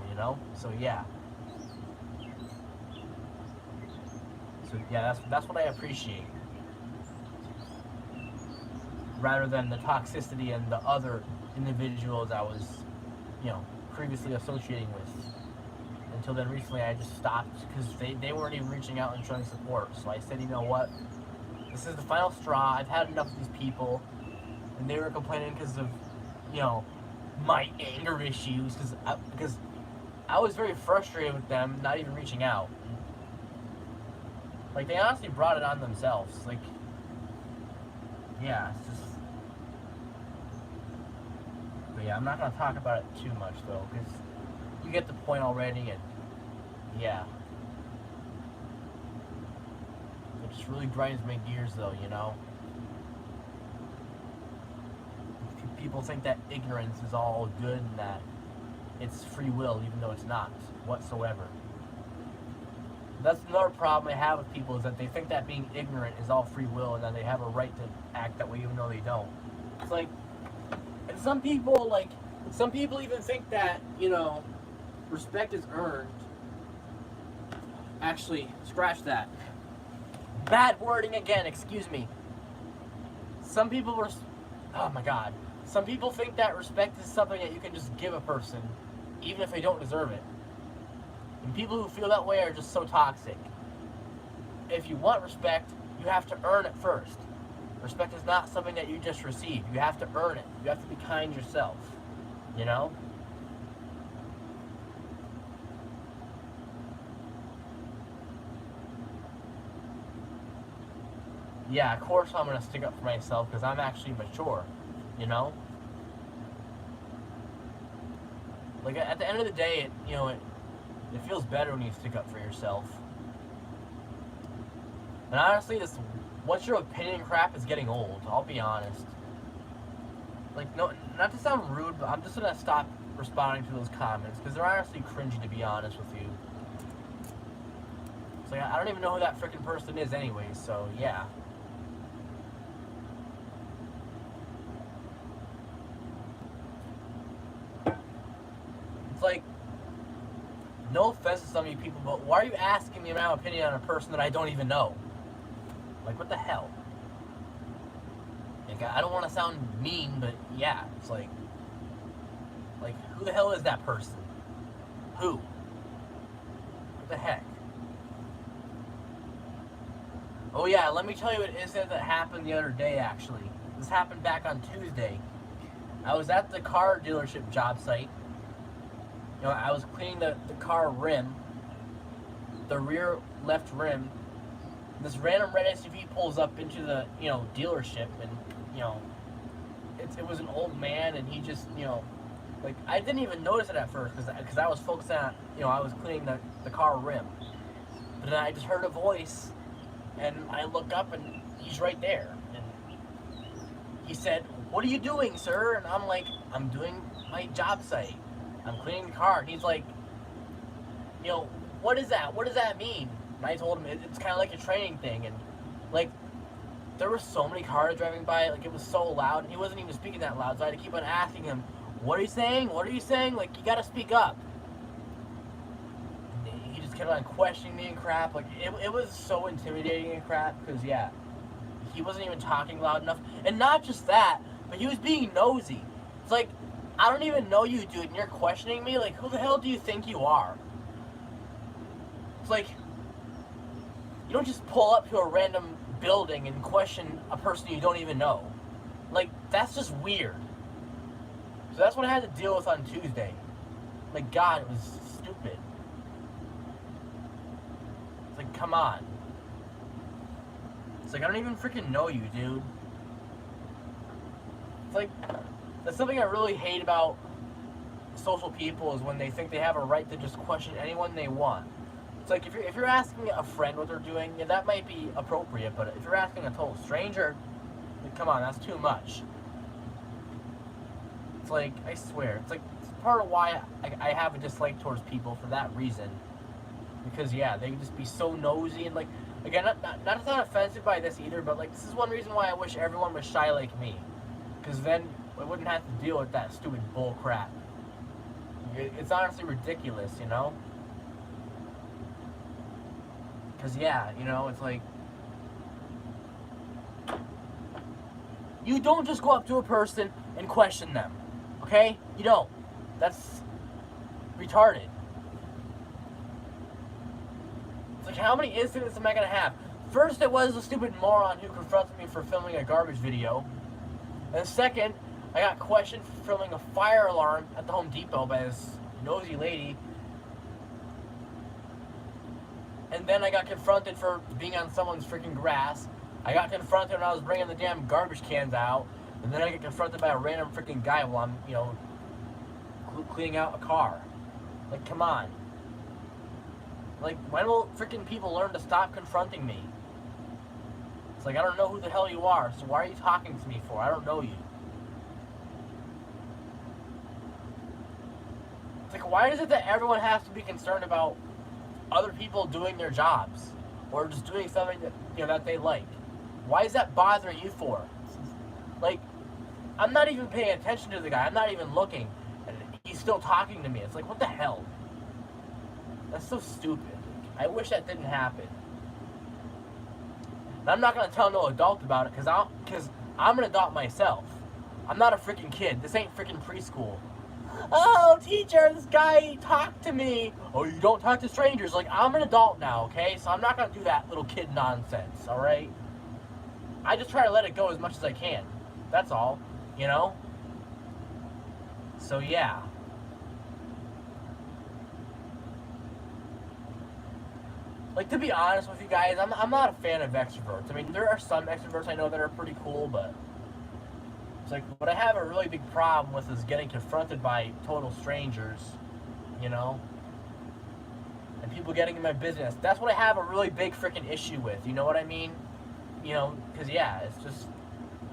So yeah. So yeah, that's what I appreciate. Rather than the toxicity and the other individuals I was previously associating with. Until then, recently I just stopped because they weren't even reaching out and showing support. So I said, you know what? This is the final straw. I've had enough of these people. And they were complaining because of, my anger issues. Because I was very frustrated with them not even reaching out. Like, they honestly brought it on themselves. Like, yeah, it's just... But yeah, I'm not going to talk about it too much, though, because you get the point already, and yeah. It just really grinds my gears, though, People think that ignorance is all good and that it's free will, even though it's not whatsoever. That's another problem I have with people, is that they think that being ignorant is all free will and that they have a right to act that way even though they don't. It's like, and some people even think that, respect is earned. Actually, scratch that. Bad wording again, excuse me. some people were, oh my god, some people think that respect is something that you can just give a person, even if they don't deserve it. And people who feel that way are just so toxic. If you want respect, you have to earn it first. Respect is not something that you just receive. You have to earn it. You have to be kind yourself. You know? Yeah, of course I'm going to stick up for myself because I'm actually mature. You know? Like, at the end of the day, it feels better when you stick up for yourself. And honestly, this what's your opinion crap is getting old, I'll be honest. Like, no, not to sound rude, but I'm just gonna stop responding to those comments, because they're honestly cringy, to be honest with you. It's like, I don't even know who that freaking person is anyways, so yeah. It's like, no offense to some of you people, but why are you asking me my opinion on a person that I don't even know? Like, what the hell? Like, I don't want to sound mean, but yeah, it's like, who the hell is that person? Who? What the heck? Oh yeah, let me tell you an incident that happened the other day, actually. This happened back on Tuesday. I was at the car dealership job site. I was cleaning the car rim, the rear left rim. This random red SUV pulls up into the, dealership, and, it was an old man, and he just, like, I didn't even notice it at first, because I was focused on, I was cleaning the car rim. But then I just heard a voice, and I look up, and he's right there. And he said, "What are you doing, sir?" And I'm like, "I'm doing my job site. I'm cleaning the car." And he's like, "What is that? What does that mean?" And I told him it's kind of like a training thing. And, like, there were so many cars driving by, like, it was so loud, and he wasn't even speaking that loud, so I had to keep on asking him, "What are you saying? What are you saying? Like, you gotta speak up." And he just kept on questioning me and crap. Like, it was so intimidating and crap, because, yeah, he wasn't even talking loud enough. And not just that, but he was being nosy. It's like, I don't even know you, dude, and you're questioning me? Like, who the hell do you think you are? It's like, you don't just pull up to a random building and question a person you don't even know. Like, that's just weird. So that's what I had to deal with on Tuesday. Like, God, it was stupid. It's like, come on. It's like, I don't even freaking know you, dude. It's like, that's something I really hate about social people, is when they think they have a right to just question anyone they want. It's like, if you're asking a friend what they're doing, yeah, that might be appropriate, but if you're asking a total stranger, like, come on, that's too much. It's like, I swear, it's like, it's part of why I have a dislike towards people for that reason. Because, yeah, they can just be so nosy, and, like, again, not to sound offensive by this either, but, like, this is one reason why I wish everyone was shy like me. Because then I wouldn't have to deal with that stupid bull crap. It's honestly ridiculous, Because, yeah, it's like, you don't just go up to a person and question them, okay? You don't. That's retarded. It's like, how many incidents am I going to have? First, it was a stupid moron who confronted me for filming a garbage video. And second, I got questioned for filming a fire alarm at the Home Depot by this nosy lady. And then I got confronted for being on someone's freaking grass. I got confronted when I was bringing the damn garbage cans out. And then I get confronted by a random freaking guy while I'm, cleaning out a car. Like, come on. Like, when will freaking people learn to stop confronting me? It's like, I don't know who the hell you are, so why are you talking to me for? I don't know you. It's like, why is it that everyone has to be concerned about other people doing their jobs, or just doing something that that they like? Why is that bothering you for? Like, I'm not even paying attention to the guy. I'm not even looking, and he's still talking to me. It's like, what the hell? That's so stupid. I wish that didn't happen. And I'm not gonna tell no adult about it, because I'm an adult myself. I'm not a freaking kid. This ain't freaking preschool. Oh, teacher, this guy talked to me. Oh, you don't talk to strangers. Like, I'm an adult now, okay? So I'm not gonna do that little kid nonsense, alright? I just try to let it go as much as I can. That's all, you know? So, yeah. Like, to be honest with you guys, I'm not a fan of extroverts. I mean, there are some extroverts I know that are pretty cool, but it's like, what I have a really big problem with is getting confronted by total strangers, you know? And people getting in my business. That's what I have a really big freaking issue with, you know what I mean? You know, because, yeah, it's just,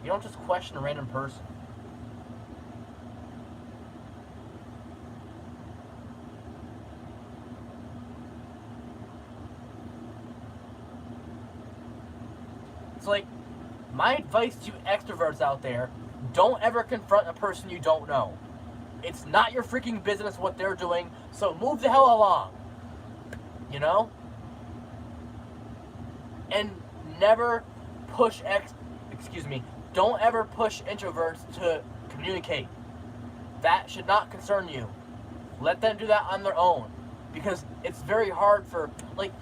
you don't just question a random person. It's like, my advice to extroverts out there, don't ever confront a person you don't know. It's not your freaking business what they're doing, so move the hell along. You know? And never push don't ever push introverts to communicate. That should not concern you. Let them do that on their own. Because it's very hard for, like,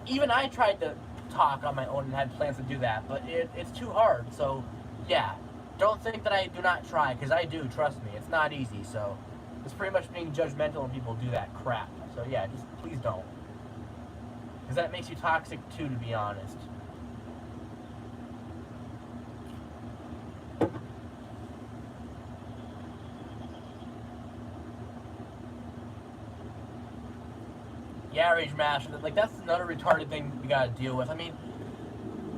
even I tried to talk on my own and had plans to do that, but it's too hard. So, yeah. Don't think that I do not try, because I do, trust me. It's not easy, so it's pretty much being judgmental when people do that crap. So, yeah, just please don't. Because that makes you toxic, too, to be honest. Yeah, Rage Master, like, that's another retarded thing we gotta deal with. I mean,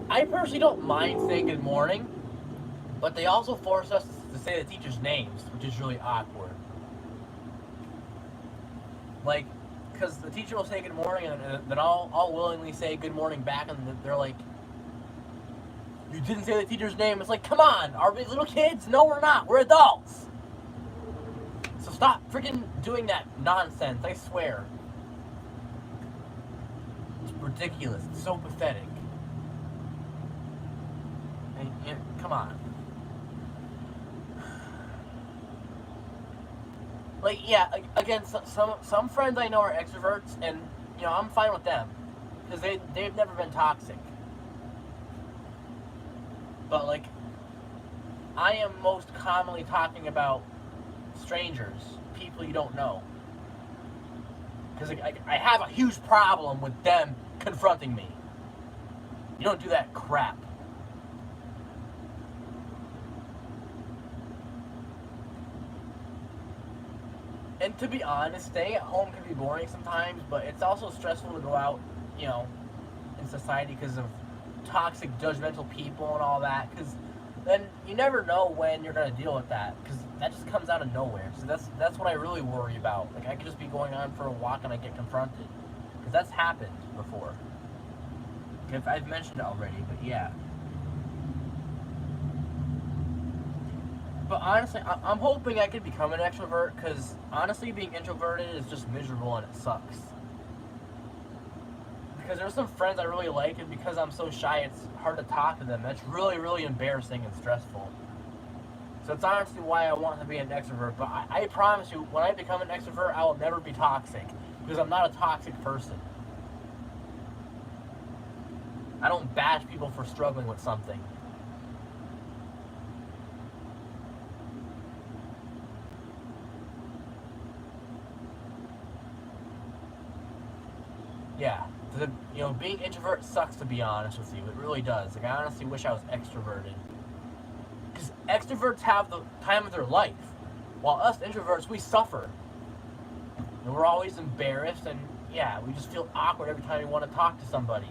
I personally don't mind saying good morning, but they also force us to say the teachers' names, which is really awkward. Like, because the teacher will say good morning, and then I'll willingly say good morning back, and they're like, you didn't say the teacher's name. It's like, come on, are we little kids? No, we're not. We're adults. So stop freaking doing that nonsense, I swear. It's ridiculous. It's so pathetic. And come on. Like, yeah, again, some friends I know are extroverts, and, you know, I'm fine with them. Because they've never been toxic. But, like, I am most commonly talking about strangers, people you don't know. Because I have a huge problem with them confronting me. You don't do that crap. And to be honest, staying at home can be boring sometimes, but it's also stressful to go out, you know, in society because of toxic, judgmental people and all that. Because then you never know when you're gonna deal with that, because that just comes out of nowhere. So that's what I really worry about. Like, I could just be going on for a walk and I get confronted, because that's happened before. I've mentioned it already, but yeah. But honestly, I'm hoping I could become an extrovert, because honestly, being introverted is just miserable and it sucks. Because there's some friends I really like, and because I'm so shy, it's hard to talk to them. That's really, really embarrassing and stressful. So it's honestly why I want to be an extrovert. But I promise you, when I become an extrovert, I will never be toxic, because I'm not a toxic person. I don't bash people for struggling with something. Yeah, being introvert sucks, to be honest with you. It really does. Like, I honestly wish I was extroverted. Because extroverts have the time of their life, while us introverts, we suffer. And we're always embarrassed, and yeah, we just feel awkward every time we want to talk to somebody.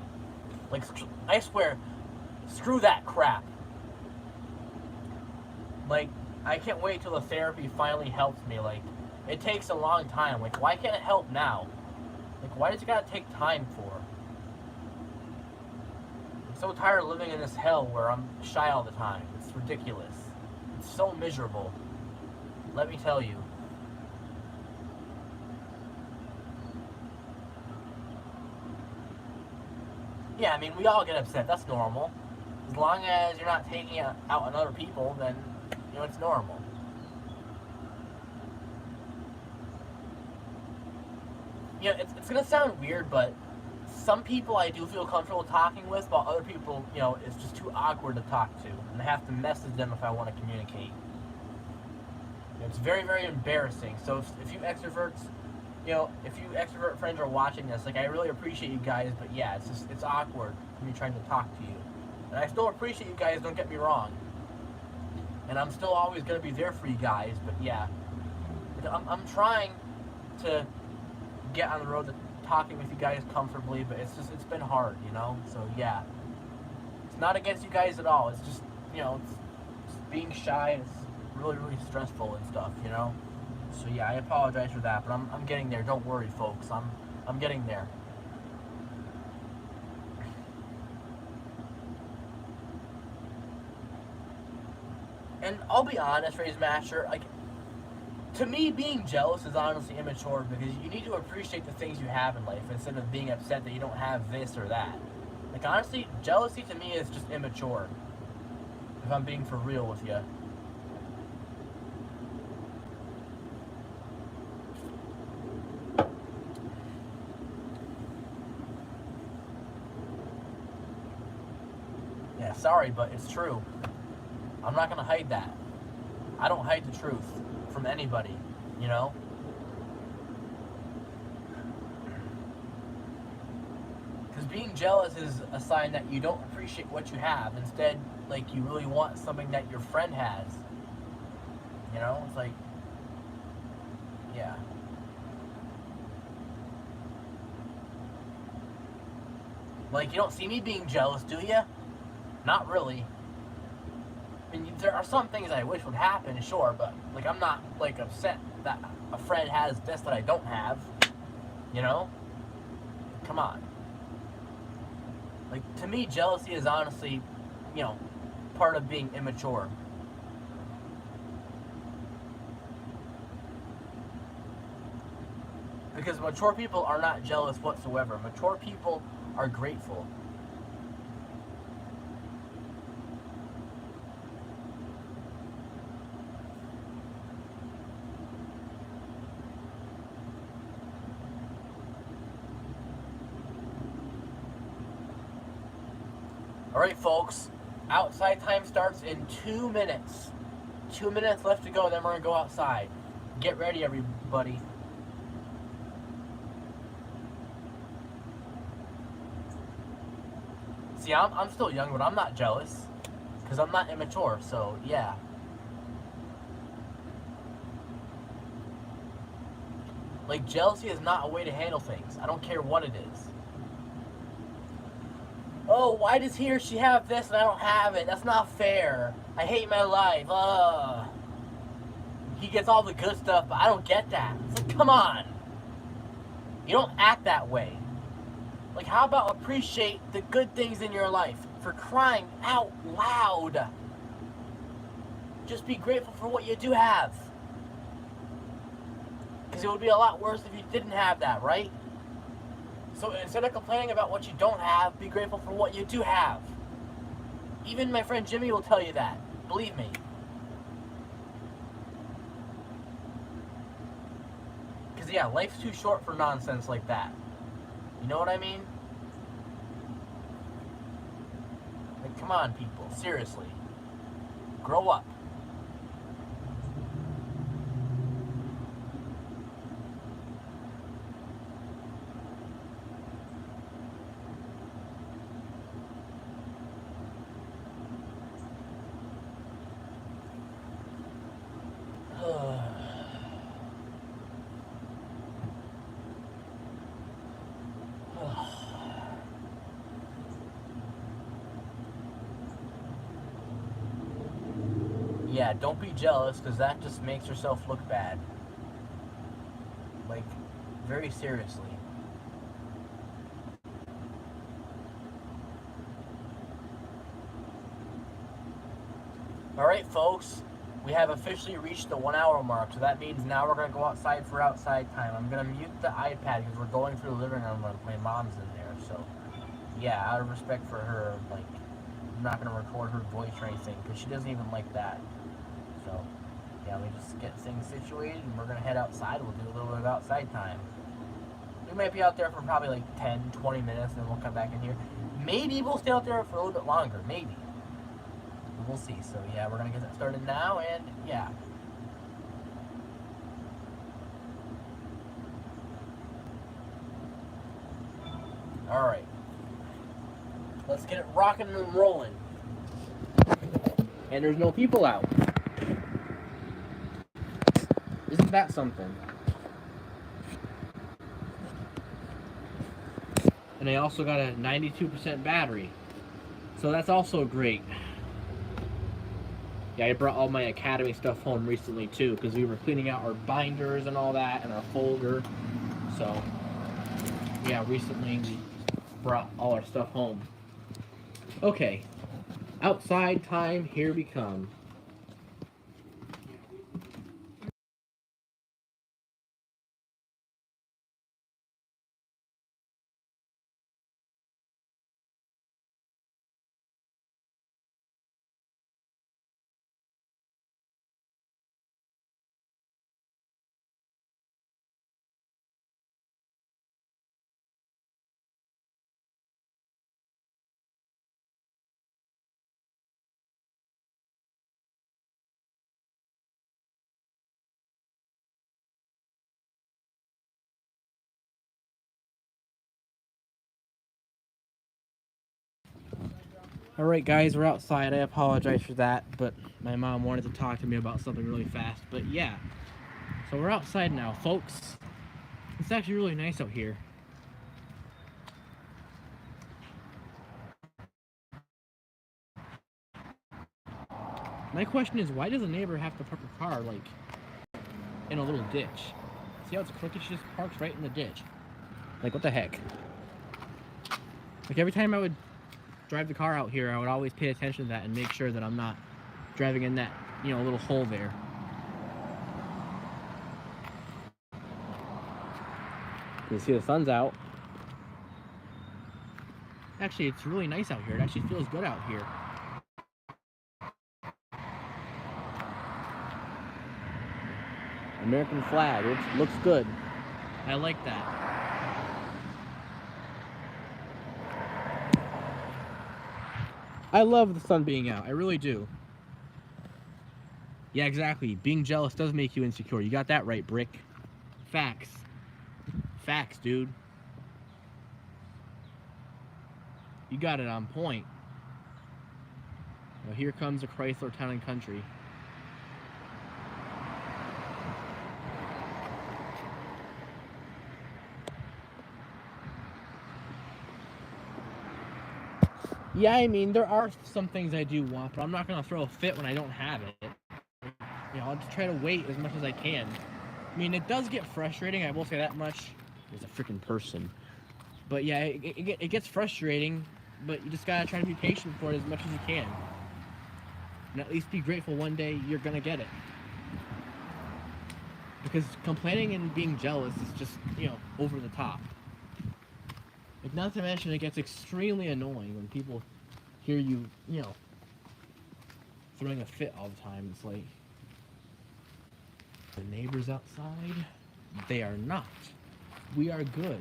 Like, I swear, screw that crap. Like, I can't wait till the therapy finally helps me. Like, it takes a long time. Like, why can't it help now? Like, why does it gotta take time for? I'm so tired of living in this hell where I'm shy all the time. It's ridiculous. It's so miserable. Let me tell you. Yeah, I mean, we all get upset. That's normal. As long as you're not taking it out on other people, then, you know, it's normal. You know, it's going to sound weird, but some people I do feel comfortable talking with, while other people, you know, it's just too awkward to talk to. And I have to message them if I want to communicate. It's very, very embarrassing. So if you extroverts, you know, if you extrovert friends are watching this, like, I really appreciate you guys, but yeah, it's awkward for me trying to talk to you. And I still appreciate you guys, don't get me wrong. And I'm still always going to be there for you guys, but yeah. I'm trying to get on the road to talking with you guys comfortably, but it's been hard, you know? So yeah. It's not against you guys at all. It's just, you know, it's being shy, and it's really, really stressful and stuff, you know? So yeah, I apologize for that, but I'm getting there. Don't worry, folks. I'm getting there. And I'll be honest, Raise Master, like, to me, being jealous is honestly immature, because you need to appreciate the things you have in life instead of being upset that you don't have this or that. Like, honestly, jealousy to me is just immature, if I'm being for real with you. Yeah, sorry, but it's true. I'm not gonna hide that. I don't hide the truth from anybody, you know? Because being jealous is a sign that you don't appreciate what you have. Instead, like, you really want something that your friend has. You know? It's like, yeah. Like, you don't see me being jealous, do you? Not really. I mean, there are some things I wish would happen, sure, but, like, I'm not, like, upset that a friend has this that I don't have, you know? Come on. Like, to me, jealousy is honestly, you know, part of being immature. Because mature people are not jealous whatsoever. Mature people are grateful. Alright, folks, outside time starts in 2 minutes. 2 minutes left to go, then we're going to go outside. Get ready, everybody. See, I'm still young, but I'm not jealous. Because I'm not immature, so yeah. Like, jealousy is not a way to handle things. I don't care what it is. Oh, why does he or she have this and I don't have it? That's not fair. I hate my life. Ugh. He gets all the good stuff, but I don't get that. It's like, come on. You don't act that way. Like, how about appreciate the good things in your life? For crying out loud. Just be grateful for what you do have. Because it would be a lot worse if you didn't have that, right? So instead of complaining about what you don't have, be grateful for what you do have. Even my friend Jimmy will tell you that. Believe me. Because, yeah, life's too short for nonsense like that. You know what I mean? Like, come on, people. Seriously. Grow up. Yeah, don't be jealous, because that just makes yourself look bad. Like, very seriously. Alright, folks. We have officially reached the 1 hour mark, so that means now we're going to go outside for outside time. I'm going to mute the iPad because we're going through the living room. My mom's in there, so yeah, out of respect for her, like, I'm not gonna record her voice or anything because she doesn't even like that. So yeah, we just get things situated and we're gonna head outside. We'll do a little bit of outside time. We might be out there for probably like 10, 20 minutes, and then we'll come back in here. Maybe we'll stay out there for a little bit longer. Maybe. But we'll see. So yeah, we're gonna get that started now, and yeah. All right. Let's get it rocking and rolling. And there's no people out. Isn't that something? And I also got a 92% battery. So that's also great. Yeah, I brought all my Academy stuff home recently too, because we were cleaning out our binders and all that, and our folder. So, yeah, recently we brought all our stuff home. Okay, outside time, here we come. Alright guys, we're outside. I apologize for that, but my mom wanted to talk to me about something really fast. But yeah, so we're outside now, folks. It's actually really nice out here. My question is, why does a neighbor have to park a car, like, in a little ditch? See how it's crooked? She just parks right in the ditch. Like, what the heck? Like, every time I would drive the car out here, I would always pay attention to that and make sure that I'm not driving in that, you know, little hole there. You see the sun's out. Actually, it's really nice out here. It actually feels good out here. American flag. It looks good. I like that. I love the sun being out. I really do. Yeah, exactly. Being jealous does make you insecure. You got that right, Brick. Facts. Facts, dude. You got it on point. Well, here comes a Chrysler Town and Country. Yeah, I mean, there are some things I do want, but I'm not going to throw a fit when I don't have it. You know, I'll just try to wait as much as I can. I mean, it does get frustrating, I will say that much. There's a freaking person. But yeah, it gets frustrating, but you just got to try to be patient for it as much as you can. And at least be grateful one day you're going to get it. Because complaining and being jealous is just, you know, over the top. Like, not to mention, it gets extremely annoying when people hear you, you know, throwing a fit all the time. It's like, the neighbors outside, they are not. We are good.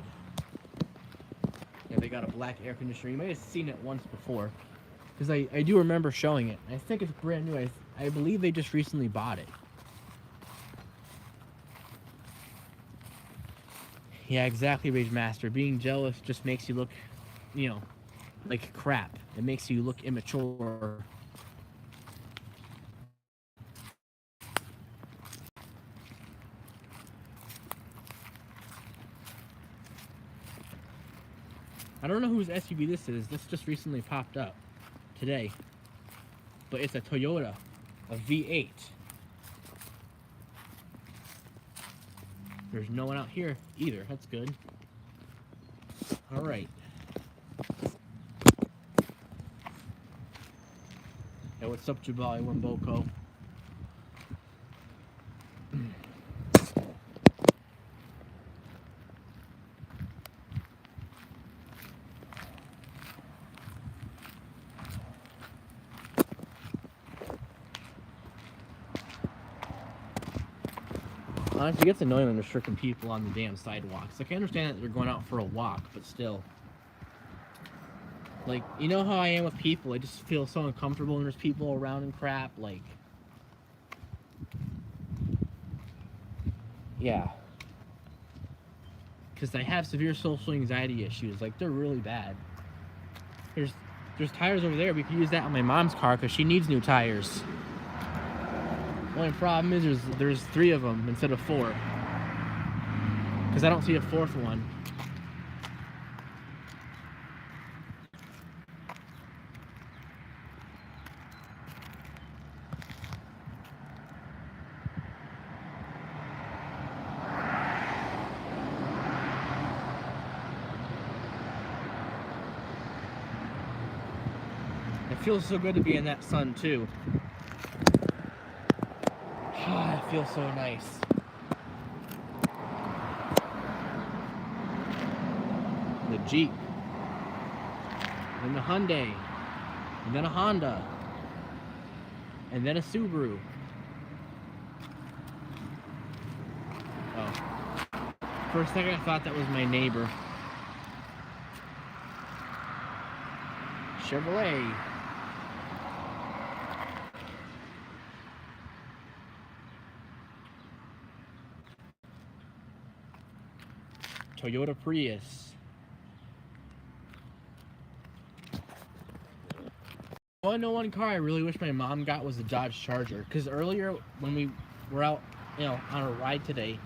Yeah, they got a black air conditioner. You might have seen it once before, because I do remember showing it. I think it's brand new. I believe they just recently bought it. Yeah, exactly, Rage Master. Being jealous just makes you look, you know, like crap. It makes you look immature. I don't know whose SUV this is. This just recently popped up today. But it's a Toyota, a V8. There's no one out here either. That's good. All right. Hey, what's up, Jabali Wamboko? Honestly, it gets annoying when there's freaking people on the damn sidewalks. Like, I understand that they're going out for a walk, but still. Like, you know how I am with people? I just feel so uncomfortable when there's people around and crap. Like, yeah. Because I have severe social anxiety issues. Like, they're really bad. There's tires over there. We could use that on my mom's car because she needs new tires. The only problem is there's 3 of them instead of 4. Because I don't see a 4th one. It feels so good to be in that sun too. It feels so nice. The Jeep, and the Hyundai, and then a Honda, and then a Subaru. Oh. For a second I thought that was my neighbor. Chevrolet. Toyota Prius. One car I really wish my mom got was the Dodge Charger. Because earlier when we were out, on a ride today,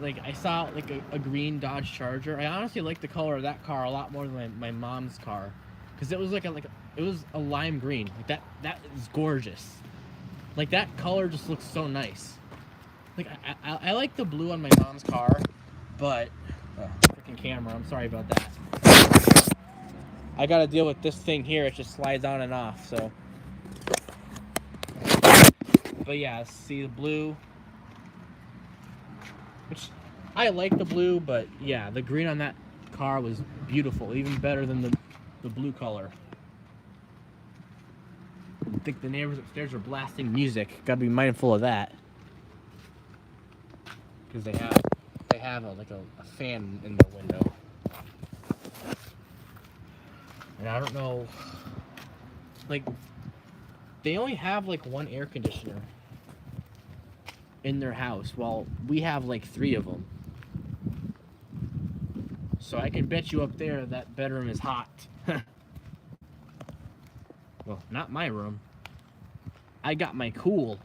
like I saw like a green Dodge Charger. I honestly like the color of that car a lot more than my mom's car. Because it was it was a lime green. Like that is gorgeous. Like that color just looks so nice. Like I like the blue on my mom's car, but freaking camera. I'm sorry about that. I gotta deal with this thing here. It just slides on and off. So, but yeah, see the blue. Which I like the blue, but yeah, the green on that car was beautiful, even better than the blue color. I think the neighbors upstairs are blasting music. Gotta be mindful of that. Because they have a fan in the window. And I don't know, like, they only have like 1 air conditioner in their house, while we have like 3 of them. So I can bet you up there that bedroom is hot. Well, not my room. I got my cool.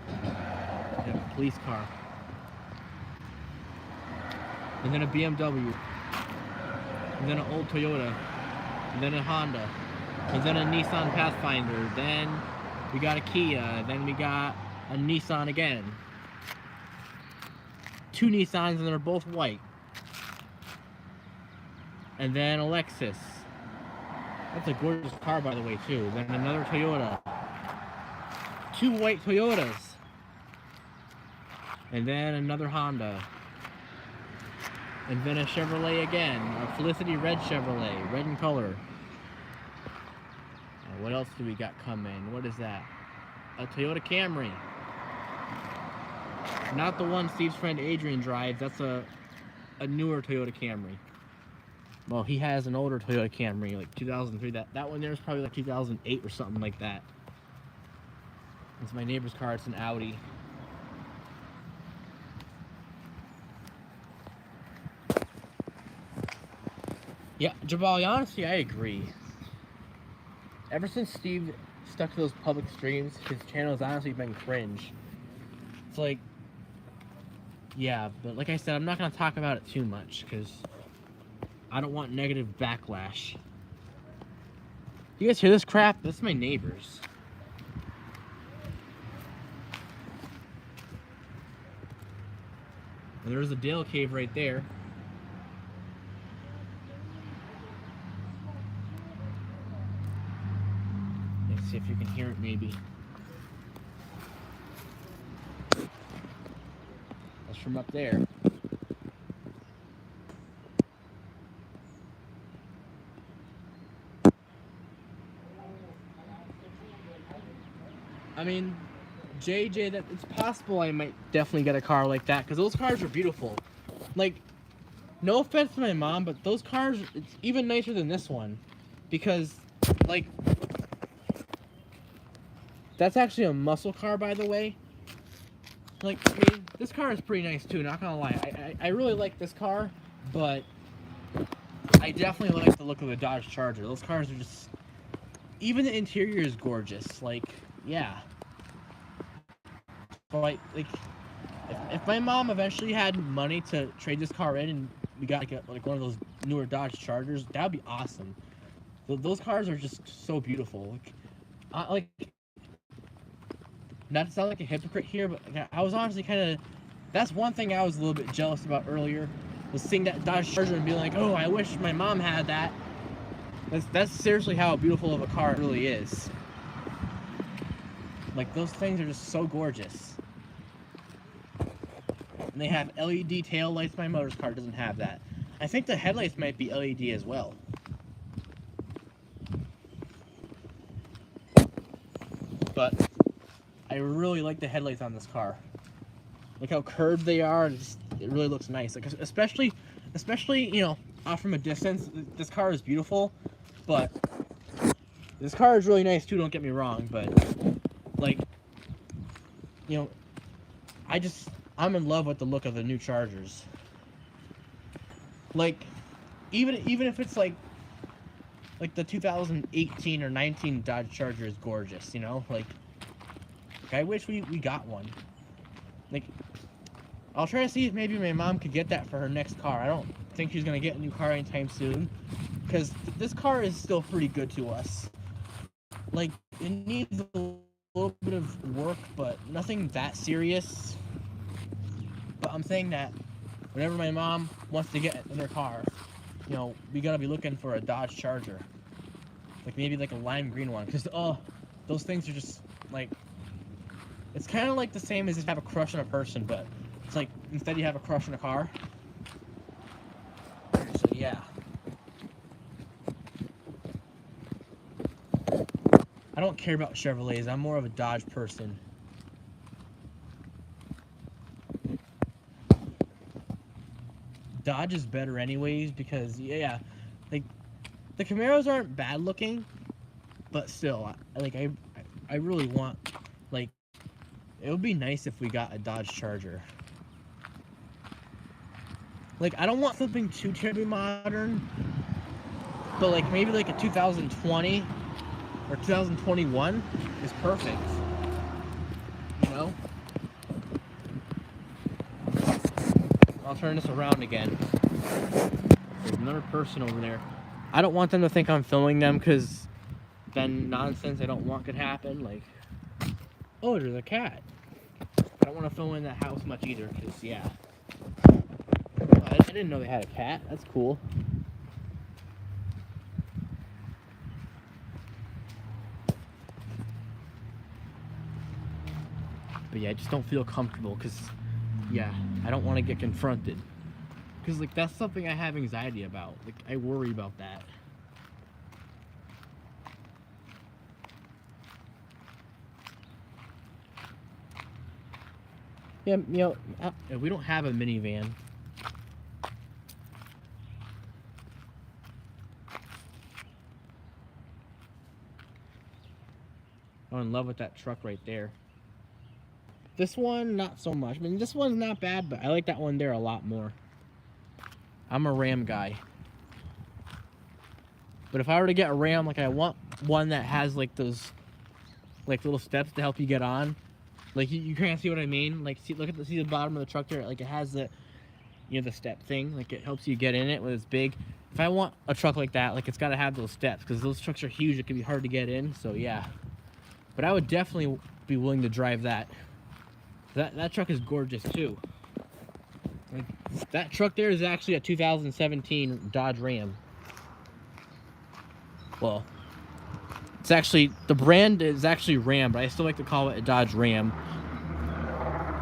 I have a police car. And then a BMW. And then an old Toyota. And then a Honda. And then a Nissan Pathfinder. Then we got a Kia. Then we got a Nissan again. 2 Nissans and they're both white. And then a Lexus. That's a gorgeous car, by the way, too. Then another Toyota. 2 white Toyotas. And then another Honda. And then a Chevrolet again. A Felicity red Chevrolet. Red in color. And what else do we got coming? What is that? A Toyota Camry. Not the one Steve's friend Adrian drives. That's a newer Toyota Camry. Well, he has an older Toyota Camry, like 2003. That one there is probably like 2008 or something like that. It's my neighbor's car. It's an Audi. Yeah, Jabali, honestly, I agree. Ever since Steve stuck to those public streams, his channel has honestly been cringe. It's like, yeah, but like I said, I'm not going to talk about it too much, because I don't want negative backlash. You guys hear this crap? That's my neighbors. And there's a Dale Cave right there. Let's see if you can hear it, maybe. That's from up there. I mean, JJ, that it's possible I might definitely get a car like that because those cars are beautiful. Like, no offense to my mom, but those cars, it's even nicer than this one because, like, that's actually a muscle car, by the way. Like, I mean, this car is pretty nice too, not gonna lie. I really like this car, but I definitely like the look of the Dodge Charger. Those cars are just, even the interior is gorgeous. Like, yeah. So, like if my mom eventually had money to trade this car in and we got like one of those newer Dodge Chargers, that would be awesome. Those cars are just so beautiful. Like, not to sound like a hypocrite here, but I was honestly kind of, that's one thing I was a little bit jealous about earlier, was seeing that Dodge Charger and being like, oh, I wish my mom had that. That's seriously how beautiful of a car it really is. Like, those things are just so gorgeous. And they have LED tail lights. My mother's car doesn't have that. I think the headlights might be LED as well. But I really like the headlights on this car. Look how curved they are. It really looks nice. Like, especially, you know, off from a distance, this car is beautiful. But this car is really nice too, don't get me wrong. But, like, you know, I'm in love with the look of the new Chargers. Like, even if it's like the 2018 or 19 Dodge Charger is gorgeous, you know? Like I wish we got one. Like, I'll try to see if maybe my mom could get that for her next car. I don't think she's gonna get a new car anytime soon, because this car is still pretty good to us. Like, it needs a little bit of work, but nothing that serious. But I'm saying that whenever my mom wants to get another car, you know, we gotta be looking for a Dodge Charger. Like, maybe like a lime green one, because those things are just like, it's kind of like the same as if you have a crush on a person, but it's like instead you have a crush on a car. So yeah. I don't care about Chevrolets. I'm more of a Dodge person. Dodge is better anyways because, yeah, like, the Camaros aren't bad looking, but still, I really want, like, it would be nice if we got a Dodge Charger. Like, I don't want something too terribly modern, but like maybe like a 2020 or 2021 is perfect, you know? I'll turn this around again. There's another person over there. I don't want them to think I'm filming them, because then nonsense I don't want could happen. Like, oh, there's a cat. I don't want to film in that house much either, because, yeah. I didn't know they had a cat. That's cool. But yeah, I just don't feel comfortable, because, yeah, I don't want to get confronted. Because, like, that's something I have anxiety about. Like, I worry about that. Yeah, you know, we don't have a minivan. I'm in love with that truck right there. This one, not so much. I mean, this one's not bad, but I like that one there a lot more. I'm a Ram guy. But if I were to get a Ram, like, I want one that has, like, those, like, little steps to help you get on. Like, you can't see what I mean. Like, see the bottom of the truck there. Like, it has the, you know, the step thing. Like, it helps you get in it when it's big. If I want a truck like that, like, it's got to have those steps, because those trucks are huge. It can be hard to get in. So, yeah. But I would definitely be willing to drive that. That truck is gorgeous, too. Like, that truck there is actually a 2017 Dodge Ram. Well, it's actually, the brand is actually Ram, but I still like to call it a Dodge Ram.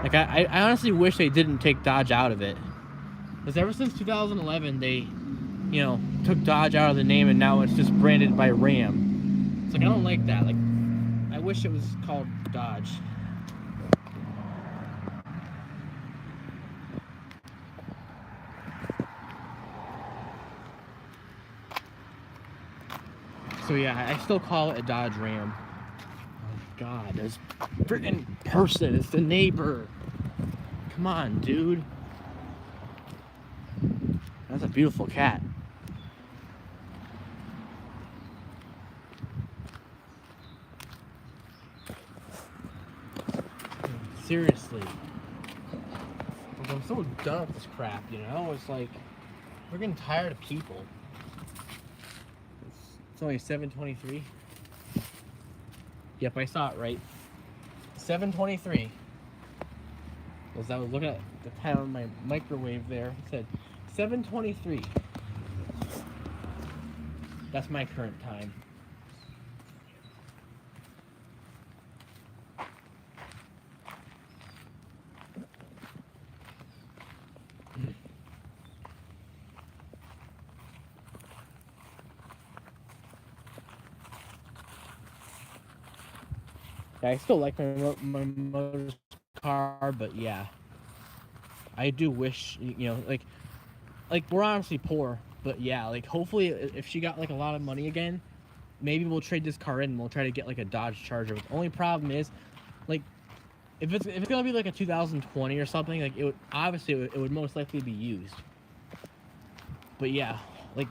Like, I honestly wish they didn't take Dodge out of it. Because ever since 2011, they, you know, took Dodge out of the name, and now it's just branded by Ram. It's like, I don't like that. Like, I wish it was called Dodge. So yeah, I still call it a Dodge Ram. Oh God, there's a freaking person. It's the neighbor. Come on, dude. That's a beautiful cat. Seriously. I'm so done with this crap, you know? It's like, we're getting tired of people. It's only 7:23. Yep, I saw it right. 7:23. As I was looking at the time on my microwave there, it said 7:23. That's my current time. Yeah, I still like my mother's car, but yeah, I do wish, you know, like we're honestly poor, but yeah, like hopefully if she got like a lot of money again, maybe we'll trade this car in and we'll try to get like a Dodge Charger. But the only problem is, like, if it's gonna be like a 2020 or something, like it would most likely be used. But yeah, like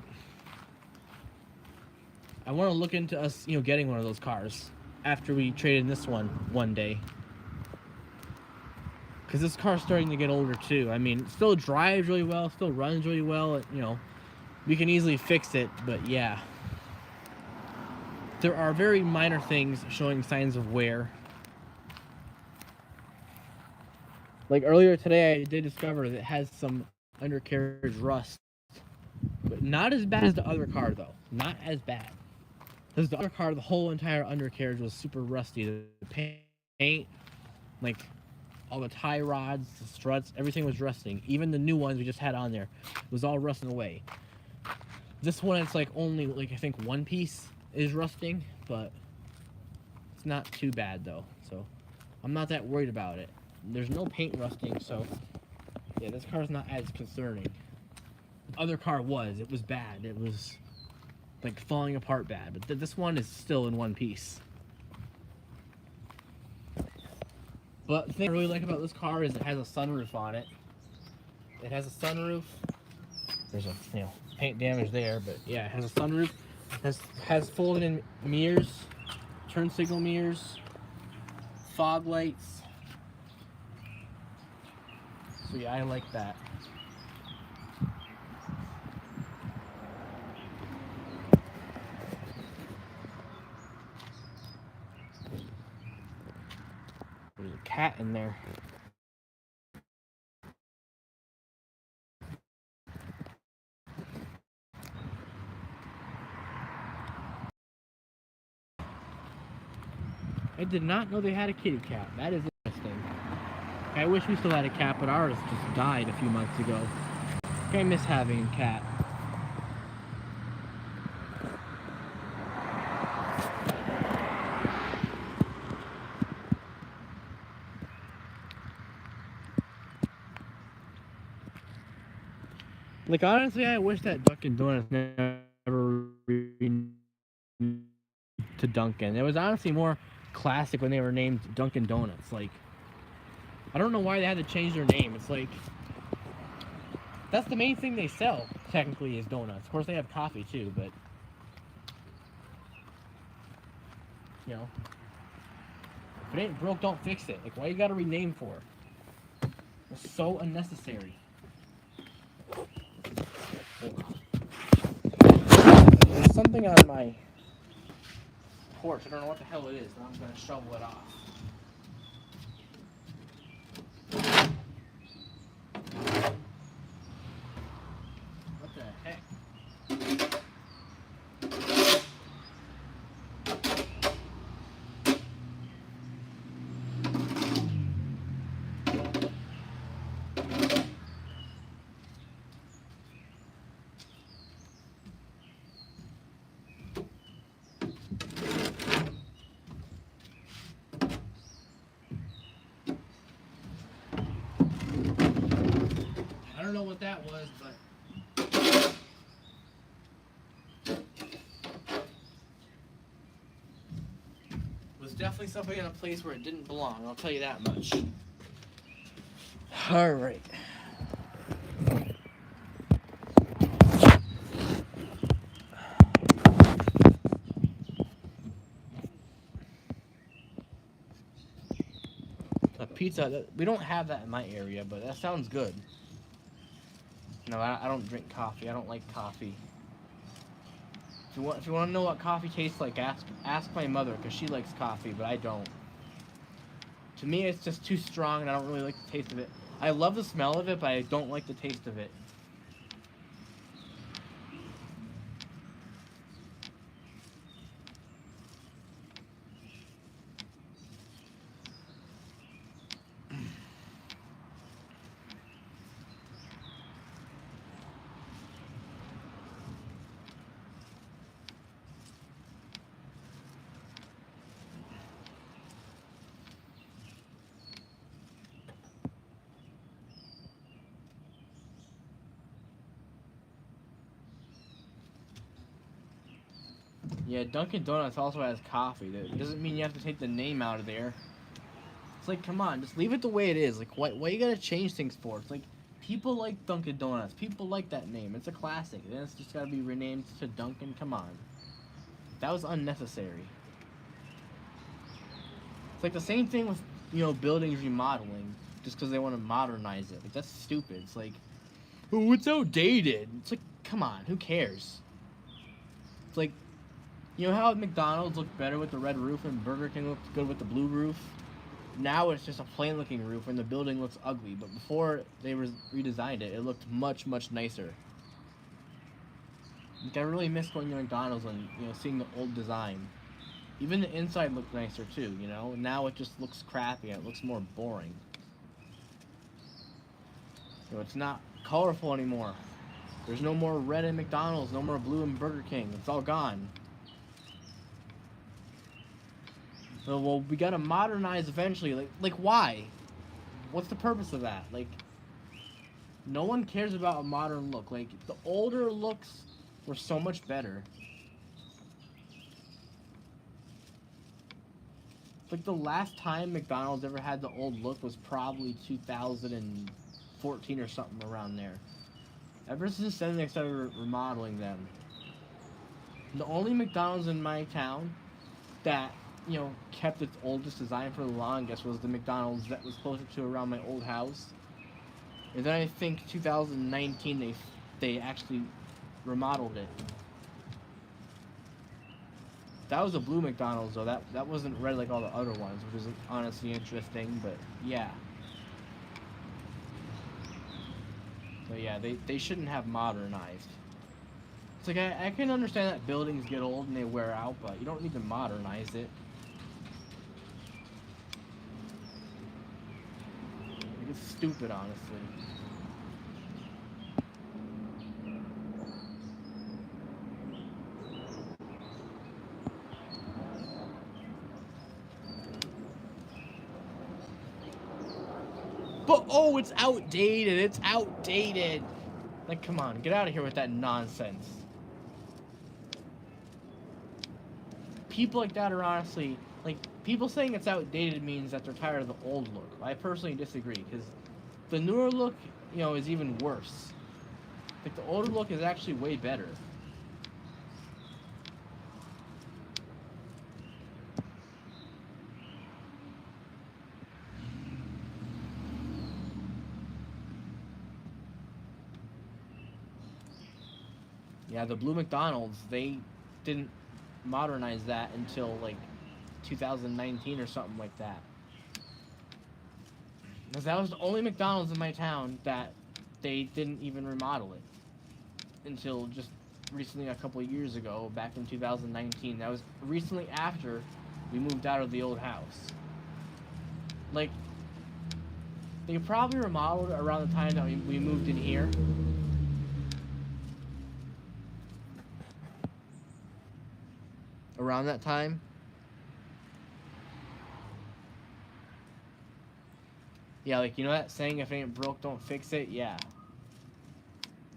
I want to look into us, you know, getting one of those cars after we trade in this one day. Because this car's starting to get older too. I mean, it still drives really well, still runs really well. You know, we can easily fix it, but yeah. There are very minor things showing signs of wear. Like earlier today, I did discover that it has some undercarriage rust. But not as bad as the other car, though. Not as bad. Because the other car, the whole entire undercarriage was super rusty. The paint, like all the tie rods, the struts, everything was rusting. Even the new ones we just had on there was all rusting away. This one, it's like only, like, I think one piece is rusting, but it's not too bad, though. So I'm not that worried about it. There's no paint rusting, so yeah, this car's not as concerning. The other car was. It was bad. It was like falling apart bad, but this one is still in one piece. But the thing I really like about this car is it has a sunroof on it. It has a sunroof. There's a, you know, paint damage there, but yeah, it has a sunroof. Has folded-in mirrors, turn signal mirrors, fog lights. So yeah, I like that. There's a cat in there. I did not know they had a kitty cat. That is interesting. I wish we still had a cat, but ours just died a few months ago. I miss having a cat. Like, honestly, I wish that Dunkin' Donuts never to Dunkin'. It was honestly more classic when they were named Dunkin' Donuts. Like, I don't know why they had to change their name. It's like, that's the main thing they sell, technically, is donuts. Of course, they have coffee, too, but, you know, if it ain't broke, don't fix it. Like, why you gotta rename for it? It's so unnecessary. There's something on my porch. I don't know what the hell it is, but I'm gonna shovel it off. What the heck? don't know what that was, but was definitely something in a place where it didn't belong. I'll tell you that much. All right. A pizza. We don't have that in my area, but that sounds good. No, I don't drink coffee. I don't like coffee. If you want to know what coffee tastes like, ask my mother, because she likes coffee, but I don't. To me, it's just too strong, and I don't really like the taste of it. I love the smell of it, but I don't like the taste of it. Yeah, Dunkin' Donuts also has coffee. That doesn't mean you have to take the name out of there. It's like, come on, just leave it the way it is. Like, why you gotta change things for? It's like, people like Dunkin' Donuts. People like that name. It's a classic. Then it's just gotta be renamed to Dunkin'. Come on. That was unnecessary. It's like the same thing with, buildings remodeling. Just because they want to modernize it. Like, that's stupid. It's like, oh, it's outdated. It's like, come on, who cares? It's like, you know how McDonald's looked better with the red roof and Burger King looked good with the blue roof? Now it's just a plain looking roof and the building looks ugly. But before they redesigned it, it looked much, much nicer. Like, I really miss going to McDonald's and, seeing the old design. Even the inside looked nicer too, Now it just looks crappy and it looks more boring. It's not colorful anymore. There's no more red in McDonald's, no more blue in Burger King. It's all gone. So, well, we gotta modernize eventually. Like why? What's the purpose of that? Like, no one cares about a modern look. Like, the older looks were so much better. Like, the last time McDonald's ever had the old look was probably 2014 or something around there. Ever since then, they started remodeling them. The only McDonald's in my town that, kept its oldest design for the longest was the McDonald's that was closer to around my old house. And then I think 2019 they actually remodeled it. That was a blue McDonald's though. That wasn't red like all the other ones, which is honestly interesting, but yeah. So yeah, they shouldn't have modernized. It's like, I can understand that buildings get old and they wear out, but you don't need to modernize it. Like, it's stupid, honestly. But, oh, it's outdated. It's outdated. Like, come on, get out of here with that nonsense. People like that are honestly, like, people saying it's outdated means that they're tired of the old look. I personally disagree, because the newer look, is even worse. Like, the older look is actually way better. Yeah, the blue McDonald's, they didn't modernize that until, like, 2019 or something like that. Because that was the only McDonald's in my town that they didn't even remodel it until just recently, a couple of years ago, back in 2019. That was recently after we moved out of the old house. Like, they probably remodeled it around the time that we moved in here. Around that time. Yeah, like, that saying, if it ain't broke, don't fix it? Yeah.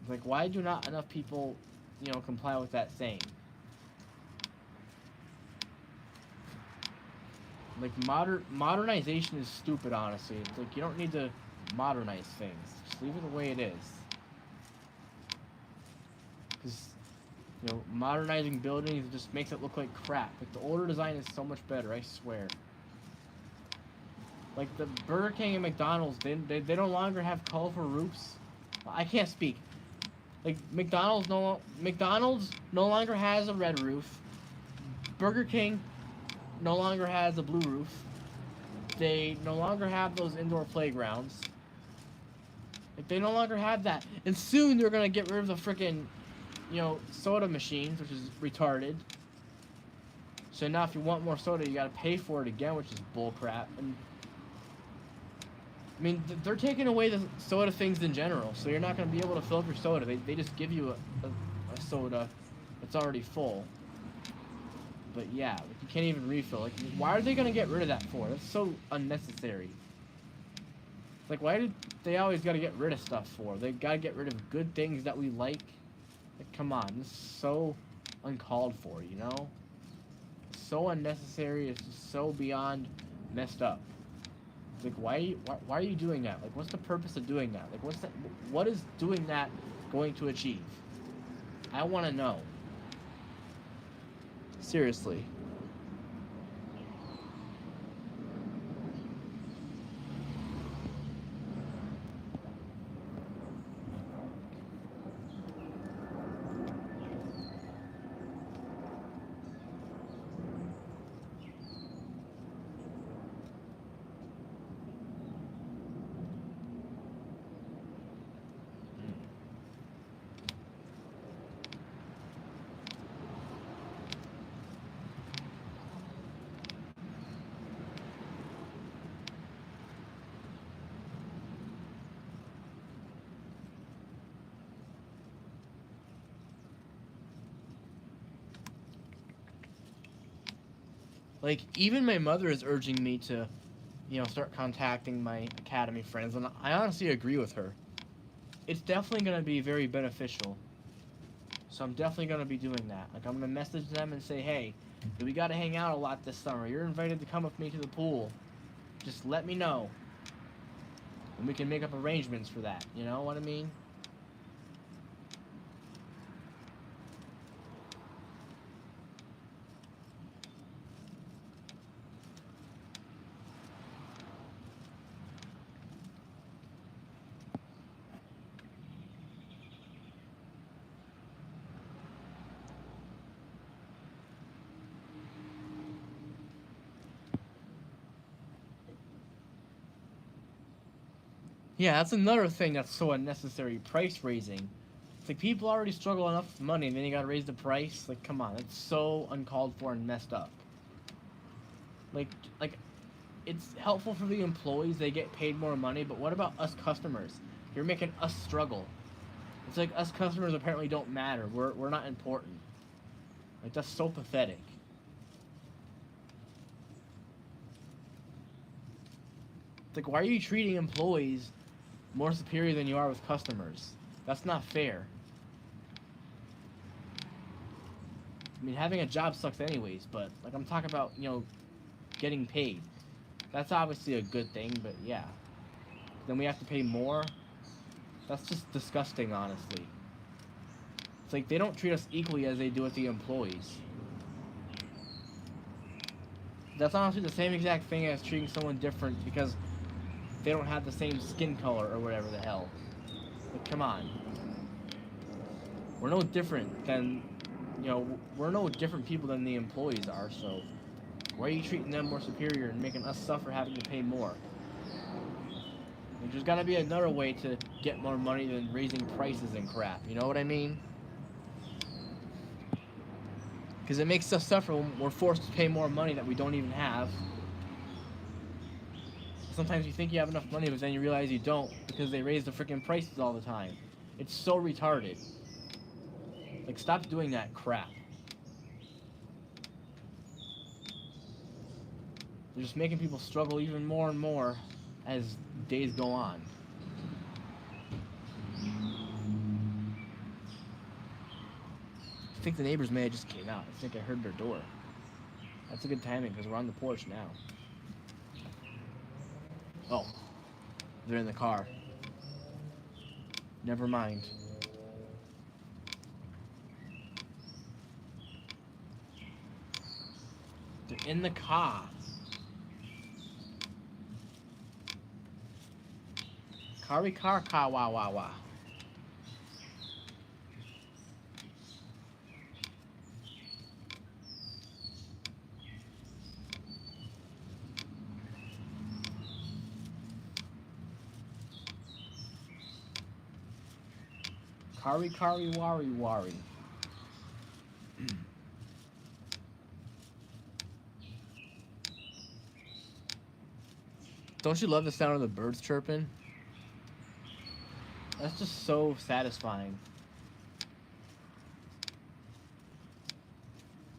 Like, why do not enough people, comply with that saying? Like, modernization is stupid, honestly. It's like, you don't need to modernize things. Just leave it the way it is. Because, modernizing buildings just makes it look like crap. Like, the older design is so much better, I swear. Like, the Burger King and McDonald's, they no longer have colorful roofs. I can't speak. Like, McDonald's no longer has a red roof. Burger King no longer has a blue roof. They no longer have those indoor playgrounds. Like, they no longer have that. And soon they're gonna get rid of the freaking, soda machines, which is retarded. So now if you want more soda, you gotta pay for it again, which is bullcrap. And I mean, they're taking away the soda things in general, so you're not gonna be able to fill up your soda. They just give you a soda that's already full. But yeah, like, you can't even refill. Like, why are they gonna get rid of that for? That's so unnecessary. Like, why did they always gotta get rid of stuff for? They gotta get rid of good things that we like. Like, come on, this is so uncalled for, So unnecessary. It's just so beyond messed up. It's like, why are you doing that? Like, what's the purpose of doing that? Like, what is doing that going to achieve? I want to know. Seriously. Like, even my mother is urging me to, start contacting my academy friends, and I honestly agree with her. It's definitely going to be very beneficial. So I'm definitely going to be doing that. Like, I'm going to message them and say, hey, we got to hang out a lot this summer. You're invited to come with me to the pool. Just let me know. And we can make up arrangements for that. You know what I mean? Yeah, that's another thing that's so unnecessary. Price raising. It's like, people already struggle enough with money, and then you gotta raise the price. Like, come on, it's so uncalled for and messed up. Like, it's helpful for the employees; they get paid more money. But what about us customers? You're making us struggle. It's like, us customers apparently don't matter. We're not important. Like, that's so pathetic. It's like, why are you treating employees more superior than you are with customers? That's not fair. I mean, having a job sucks anyways, but, like, I'm talking about, getting paid. That's obviously a good thing, but yeah. Then we have to pay more? That's just disgusting, honestly. It's like, they don't treat us equally as they do with the employees. That's honestly the same exact thing as treating someone different because they don't have the same skin color or whatever the hell. Like, come on. We're no different than, we're no different people than the employees are, so why are you treating them more superior and making us suffer having to pay more? Like, there's gotta be another way to get more money than raising prices and crap, you know what I mean? Because it makes us suffer when we're forced to pay more money that we don't even have. Sometimes you think you have enough money, but then you realize you don't because they raise the freaking prices all the time. It's so retarded. Like, stop doing that crap. They're just making people struggle even more and more as days go on. think the neighbors may have just came out. I think I heard their door. That's a good timing because we're on the porch now. Oh, they're in the car. Never mind. They're in the car. Kari car ka wa wa wa. Kari kari wari wari. Don't you love the sound of the birds chirping? That's just so satisfying.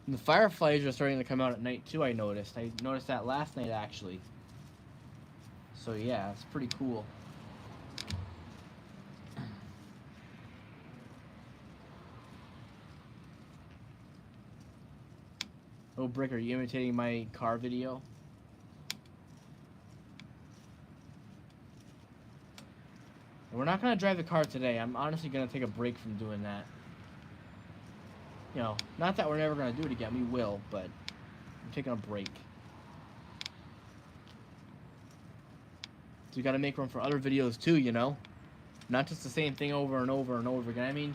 And the fireflies are starting to come out at night too, I noticed. I noticed that last night actually. So yeah, it's pretty cool. Oh, Brick, are you imitating my car video? We're not going to drive the car today. I'm honestly going to take a break from doing that. You know, not that we're never going to do it again. We will, but I'm taking a break. So we got to make room for other videos too, you know? Not just the same thing over and over and over again. I mean,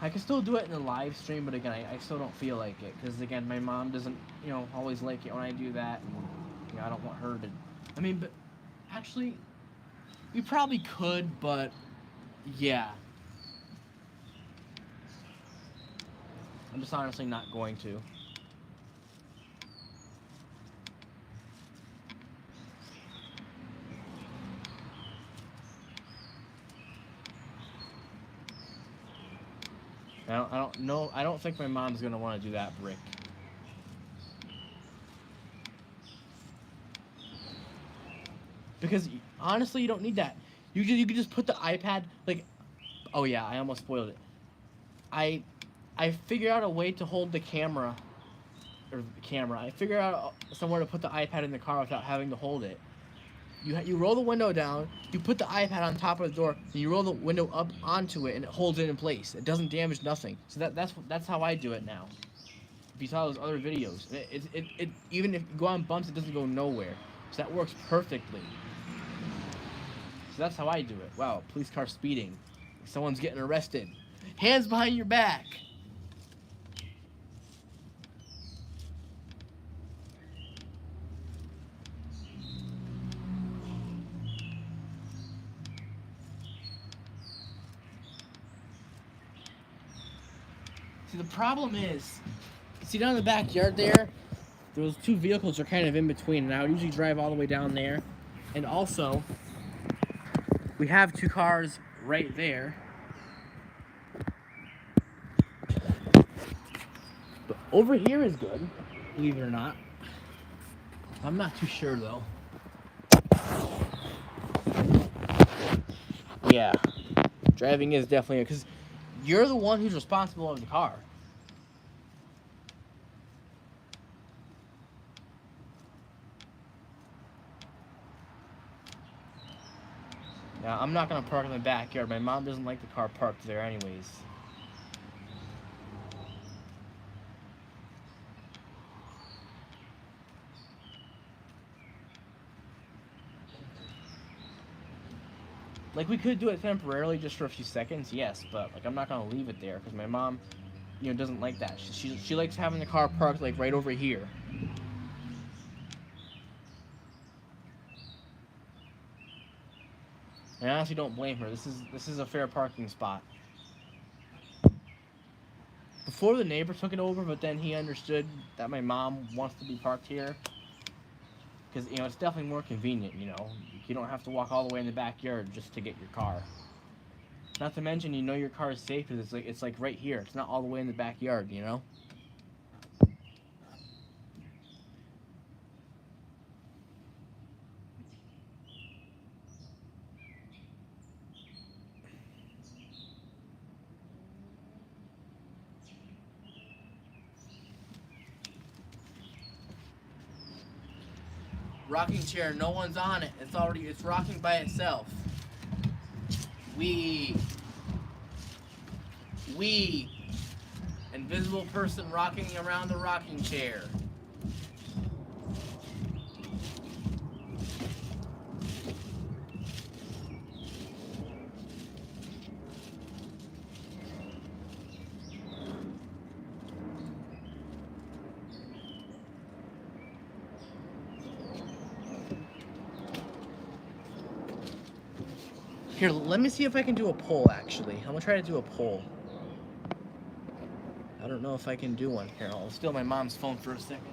I can still do it in a live stream, but again, I still don't feel like it. Because again, my mom doesn't, you know, always like it when I do that. And, you know, I don't want her to... I mean, but actually... We probably could, but yeah. I'm just honestly not going to. I don't know. I don't think my mom's gonna want to do that, Brick. Because honestly, you don't need that. You could just put the iPad like. Oh yeah, I almost spoiled it. I figured out a way to hold the camera. I figured out somewhere to put the iPad in the car without having to hold it. You roll the window down, you put the iPad on top of the door, and you roll the window up onto it, and it holds it in place. It doesn't damage nothing. So that's how I do it now. If you saw those other videos, it even if you go on bumps, it doesn't go nowhere. So that works perfectly. So that's how I do it. Wow, police car speeding. Someone's getting arrested. Hands behind your back. See, the problem is, see down in the backyard there, those two vehicles are kind of in between, and I would usually drive all the way down there. And also, we have two cars right there. But over here is good, believe it or not. I'm not too sure, though. Yeah, driving is definitely, because you're the one who's responsible for the car. Now, I'm not going to park in the backyard. My mom doesn't like the car parked there anyways. Like, we could do it temporarily just for a few seconds, yes, but, like, I'm not going to leave it there because my mom, you know, doesn't like that. She likes having the car parked, like, right over here. And I honestly don't blame her. This is a fair parking spot. Before the neighbor took it over, but then he understood that my mom wants to be parked here. Because, you know, it's definitely more convenient, you know. You don't have to walk all the way in the backyard just to get your car. Not to mention, you know your car is safe because it's like right here. It's not all the way in the backyard, you know. Rocking chair, no one's on it. It's rocking by itself. We, invisible person rocking around the rocking chair. Here, let me see if I can do a poll, actually. I'm gonna try to do a poll. I don't know if I can do one. Here, I'll steal my mom's phone for a second.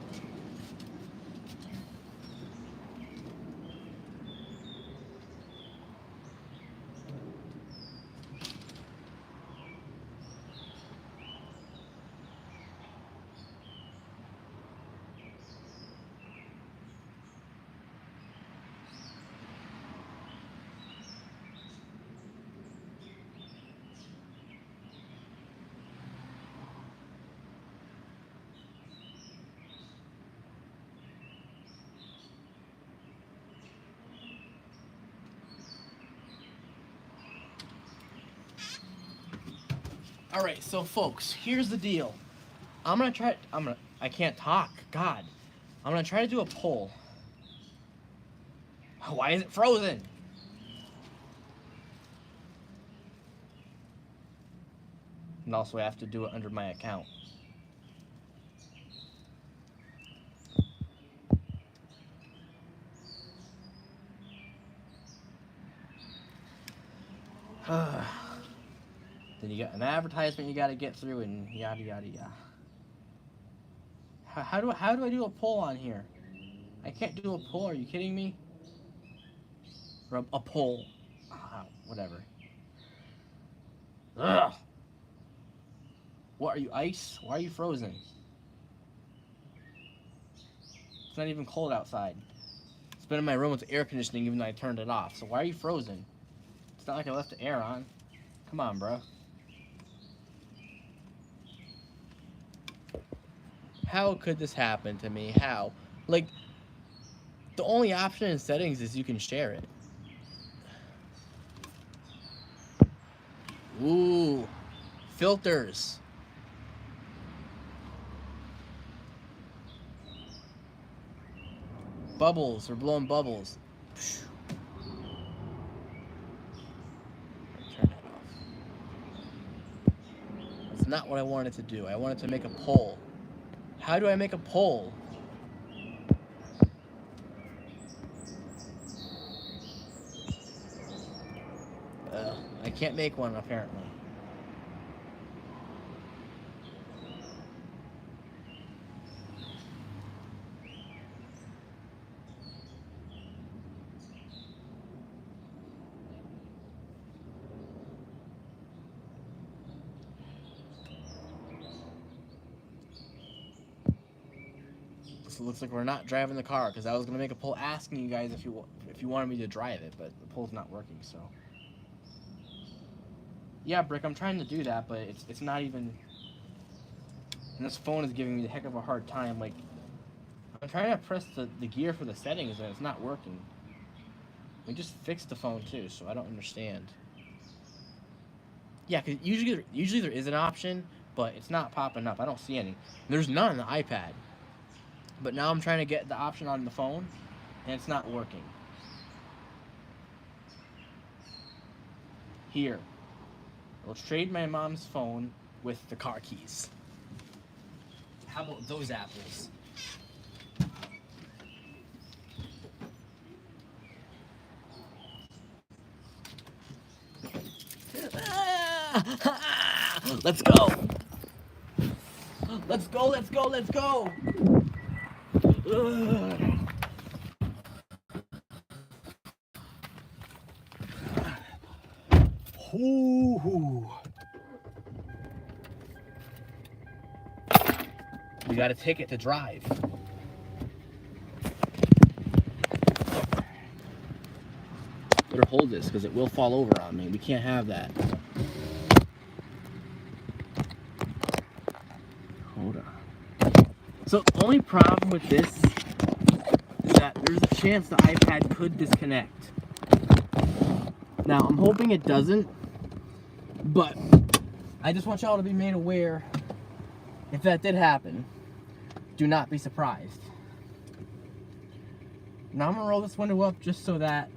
Alright, so folks, here's the deal. I can't talk. God. I'm gonna try to do a poll. Why is it frozen? And also I have to do it under my account. Then you got an advertisement you got to get through, and yada yada yada. How do I do a poll on here? I can't do a poll. Are you kidding me? Or a poll. Whatever. Ugh. What are you, ice? Why are you frozen? It's not even cold outside. It's been in my room with air conditioning even though I turned it off. So why are you frozen? It's not like I left the air on. Come on, bro. How could this happen to me? How? Like, the only option in settings is you can share it. Ooh. Filters. Bubbles. We're blowing bubbles. Turn that off. That's not what I wanted to do. I wanted to make a poll. How do I make a poll? I can't make one, apparently. So it looks like we're not driving the car, because I was gonna make a poll asking you guys if you wanted me to drive it, but the poll's not working. So yeah, Brick, I'm trying to do that, but it's not even. And this phone is giving me the heck of a hard time. Like, I'm trying to press the gear for the settings and it's not working. We just fixed the phone too, so I don't understand. Yeah, because usually there is an option, but it's not popping up. I don't see any. There's none on the iPad. But now I'm trying to get the option on the phone, and it's not working. Here. I'll trade my mom's phone with the car keys. How about those apples? Let's go! Let's go, let's go, let's go! Ooh. We got a ticket to drive. Better hold this because it will fall over on me. We can't have that. Hold on. So the only problem with this is that that there's a chance the iPad could disconnect. Now, I'm hoping it doesn't, but I just want y'all to be made aware if that did happen. Do not be surprised. Now I'm gonna roll this window up just so that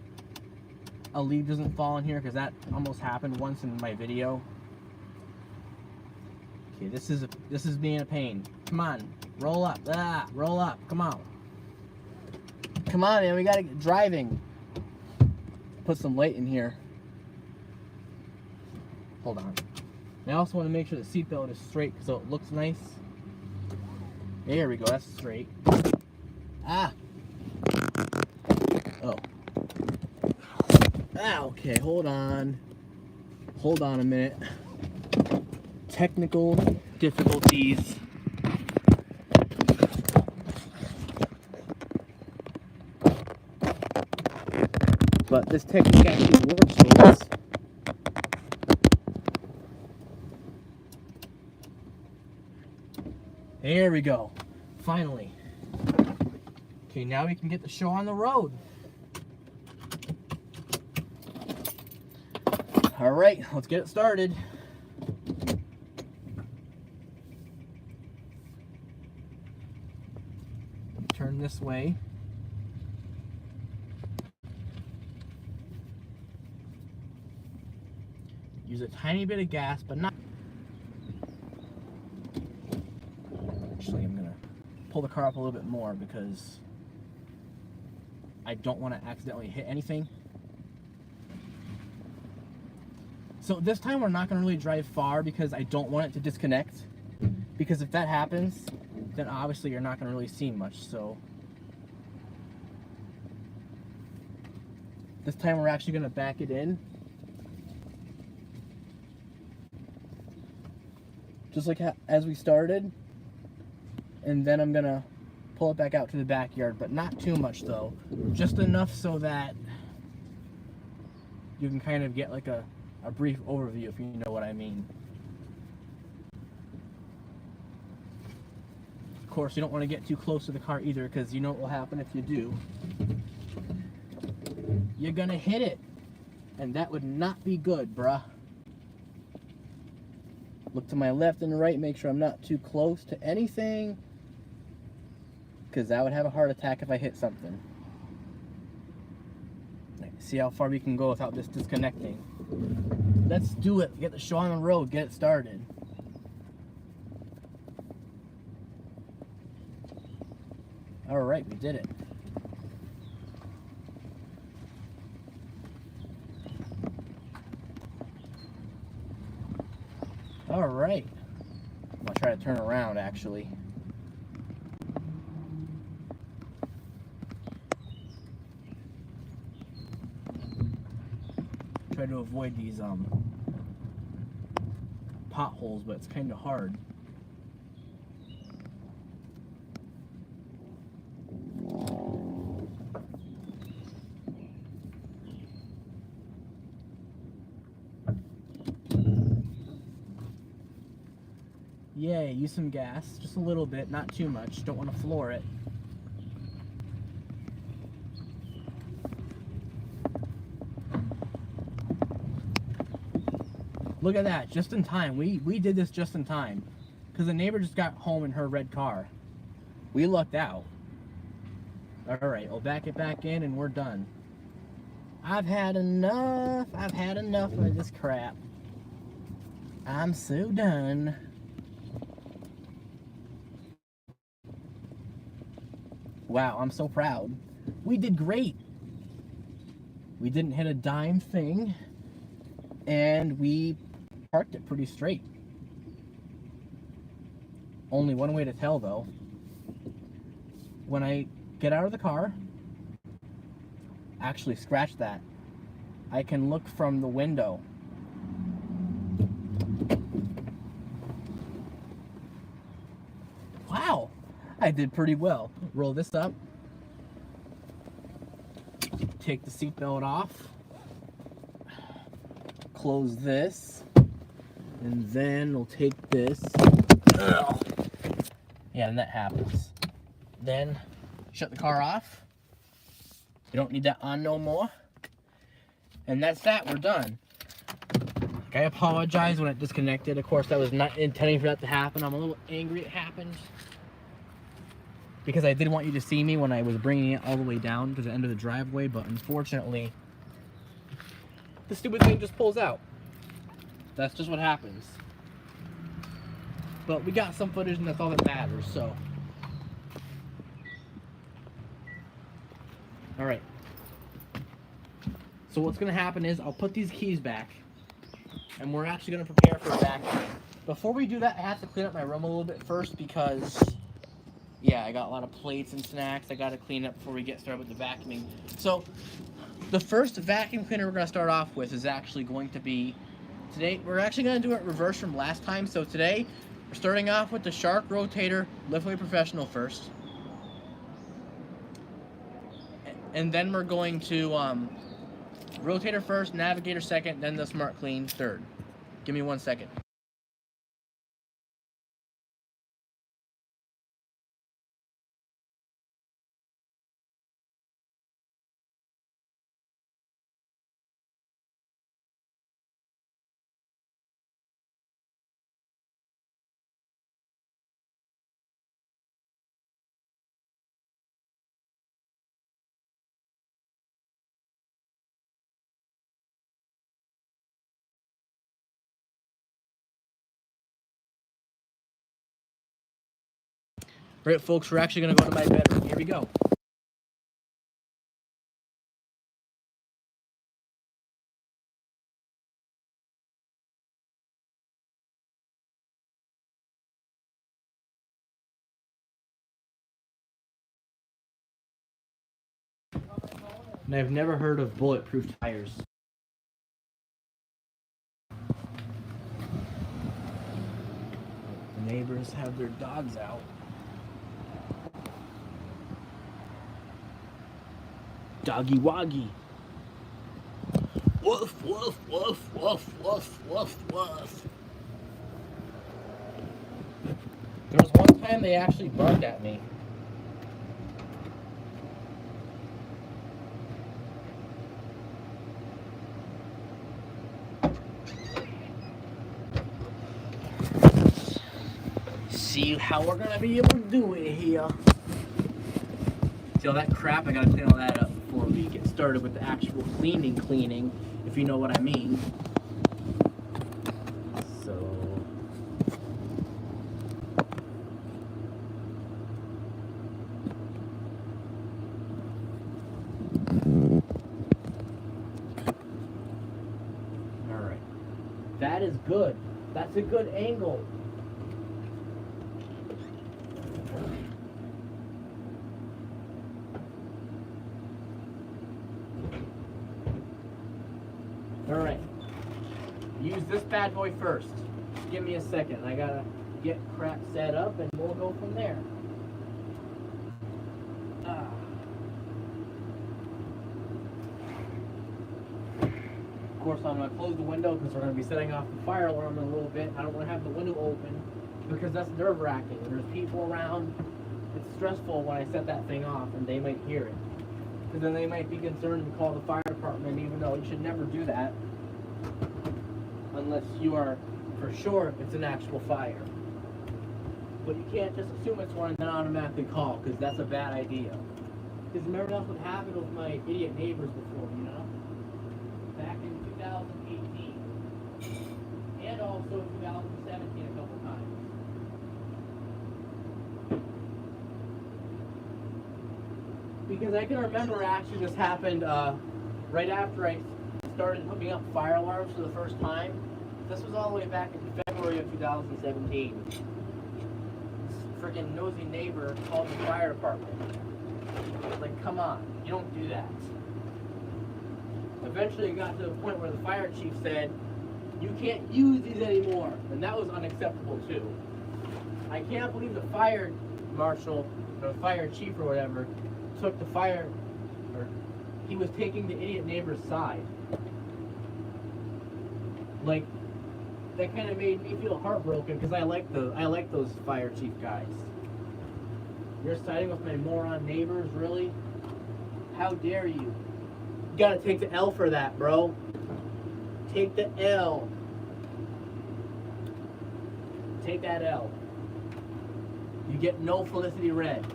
a leaf doesn't fall in here, because that almost happened once in my video. Okay, this is being a pain. Come on, roll up. Roll up. Come on. Come on, man. We gotta get driving. Put some weight in here. Hold on. I also want to make sure the seatbelt is straight so it looks nice. There we go. That's straight. Ah. Oh. Ah, okay. Hold on. Hold on a minute. Technical difficulties. But this technique actually works, folks. There we go. Finally. Okay, now we can get the show on the road. All right, let's get it started. Turn this way. Use a tiny bit of gas, but not. Actually, I'm gonna pull the car up a little bit more because I don't want to accidentally hit anything. So this time we're not gonna really drive far because I don't want it to disconnect. Because if that happens, then obviously you're not gonna really see much. So this time we're actually gonna back it in. Just like as we started, and then I'm gonna pull it back out to the backyard, but not too much though, just enough so that you can kind of get like a brief overview, if you know what I mean. Of course, you don't want to get too close to the car either, because you know what will happen if you do. You're gonna hit it, and that would not be good, bruh. Look to my left and right, make sure I'm not too close to anything, because I would have a heart attack if I hit something. See how far we can go without this disconnecting. Let's do it. Get the show on the road. Get it started. All right, we did it. All right. I'm gonna try to turn around, actually. Try to avoid these potholes, but it's kind of hard. Yay, use some gas, just a little bit, not too much. Don't want to floor it. Look at that, just in time. We did this just in time, because the neighbor just got home in her red car. We lucked out. Alright, we'll back it back in and we're done. I've had enough. I've had enough of this crap. I'm so done. Wow, I'm so proud. We did great. We didn't hit a dime thing, and we parked it pretty straight. Only one way to tell though. When I get out of the car, actually scratch that, I can look from the window. Wow, I did pretty well. Roll this up. Take the seatbelt off. Close this. And then we'll take this. Ugh. Yeah, and that happens. Then shut the car off. You don't need that on no more. And that's that. We're done. Like, I apologize when it disconnected. Of course, I was not intending for that to happen. I'm a little angry it happened. Because I did want you to see me when I was bringing it all the way down to the end of the driveway. But unfortunately, the stupid thing just pulls out. That's just what happens. But we got some footage and that's all that matters, so. Alright. So what's going to happen is I'll put these keys back. And we're actually going to prepare for vacuuming. Before we do that, I have to clean up my room a little bit first because, yeah, I got a lot of plates and snacks I got to clean up before we get started with the vacuuming. So the first vacuum cleaner we're going to start off with is actually going to be, today, we're actually going to do it reverse from last time. So today, we're starting off with the Shark Rotator Liftweight Professional first. And then we're going to Rotator first, Navigator second, then the Smart Clean third. Give me 1 second. Alright, folks, we're actually going to go to my bedroom. Here we go. And I've never heard of bulletproof tires. The neighbors have their dogs out. Doggy woggy. Woof, woof, woof, woof, woof, woof, woof. There was one time they actually barked at me. See how we're gonna be able to do it here. See all that crap? I gotta clean all that up before we get started with the actual cleaning, if you know what I mean. So. Alright. That is good. That's a good angle. Alright, use this bad boy first. Give me a second. I gotta get crap set up and we'll go from there. Of course, I'm gonna close the window because we're gonna be setting off the fire alarm in a little bit. I don't want to have the window open because that's nerve-wracking. There's people around. It's stressful when I set that thing off and they might hear it. Because then they might be concerned and call the fire department, even though you should never do that unless you are for sure it's an actual fire. But you can't just assume it's one and then automatically call, because that's a bad idea. Because remember that's what happened with my idiot neighbors before, you know? Back in 2018. And also 2017 a couple times. Because I can remember actually this happened right after I started hooking up fire alarms for the first time. This was all the way back in February of 2017. This freaking nosy neighbor called the fire department. Like, come on, you don't do that. Eventually it got to the point where the fire chief said, you can't use these anymore. And that was unacceptable too. I can't believe the fire marshal, or the fire chief or whatever, took the fire, or he was taking the idiot neighbor's side. Like, that kind of made me feel heartbroken because I like those fire chief guys. You're siding with my moron neighbors, really? How dare you? You gotta take the L for that, bro. Take the L. Take that L. You get no Felicity Red.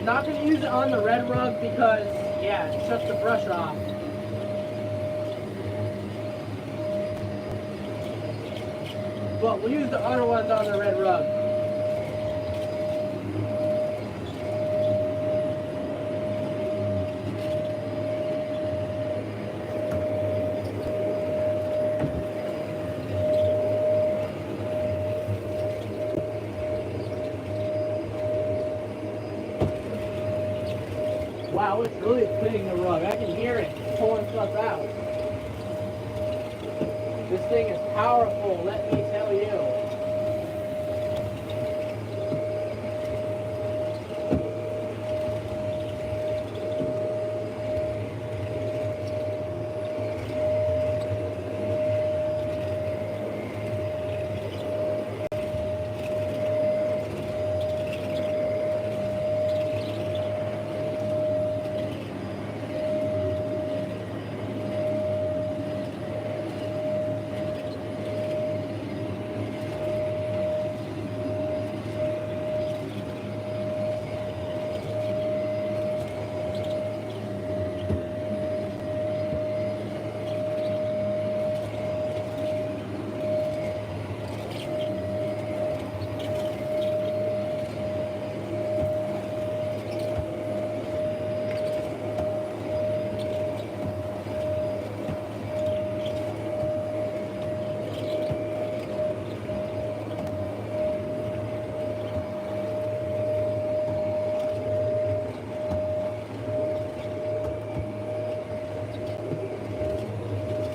Not gonna use it on the red rug because, yeah, it shuts the brush off. But we'll use the other ones on the red rug. Wow, it's really cleaning the rug. I can hear it pulling stuff out. This thing is powerful, let me tell you.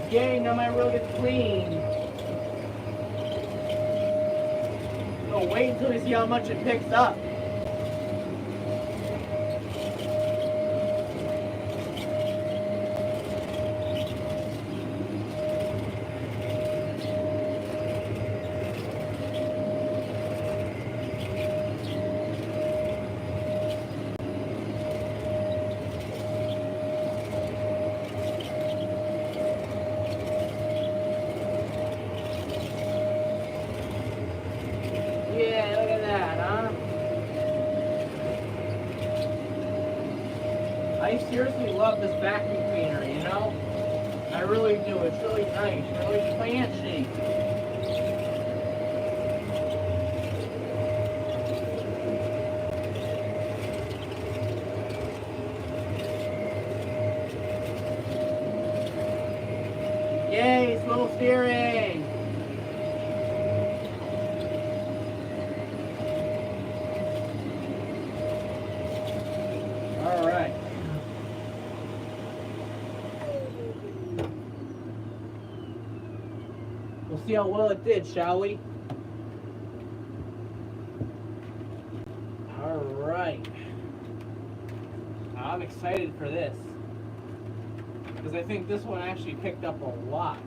Yay, now my rug is clean. So wait until you see how much it picks up. Yeah, look at that, huh? I seriously love this vacuum cleaner, you know? I really do. It's really nice, really fancy. Yay, swivel steering! Alright. We'll see how well it did, shall we? Alright. I'm excited for this. Because I think this one actually picked up a lot.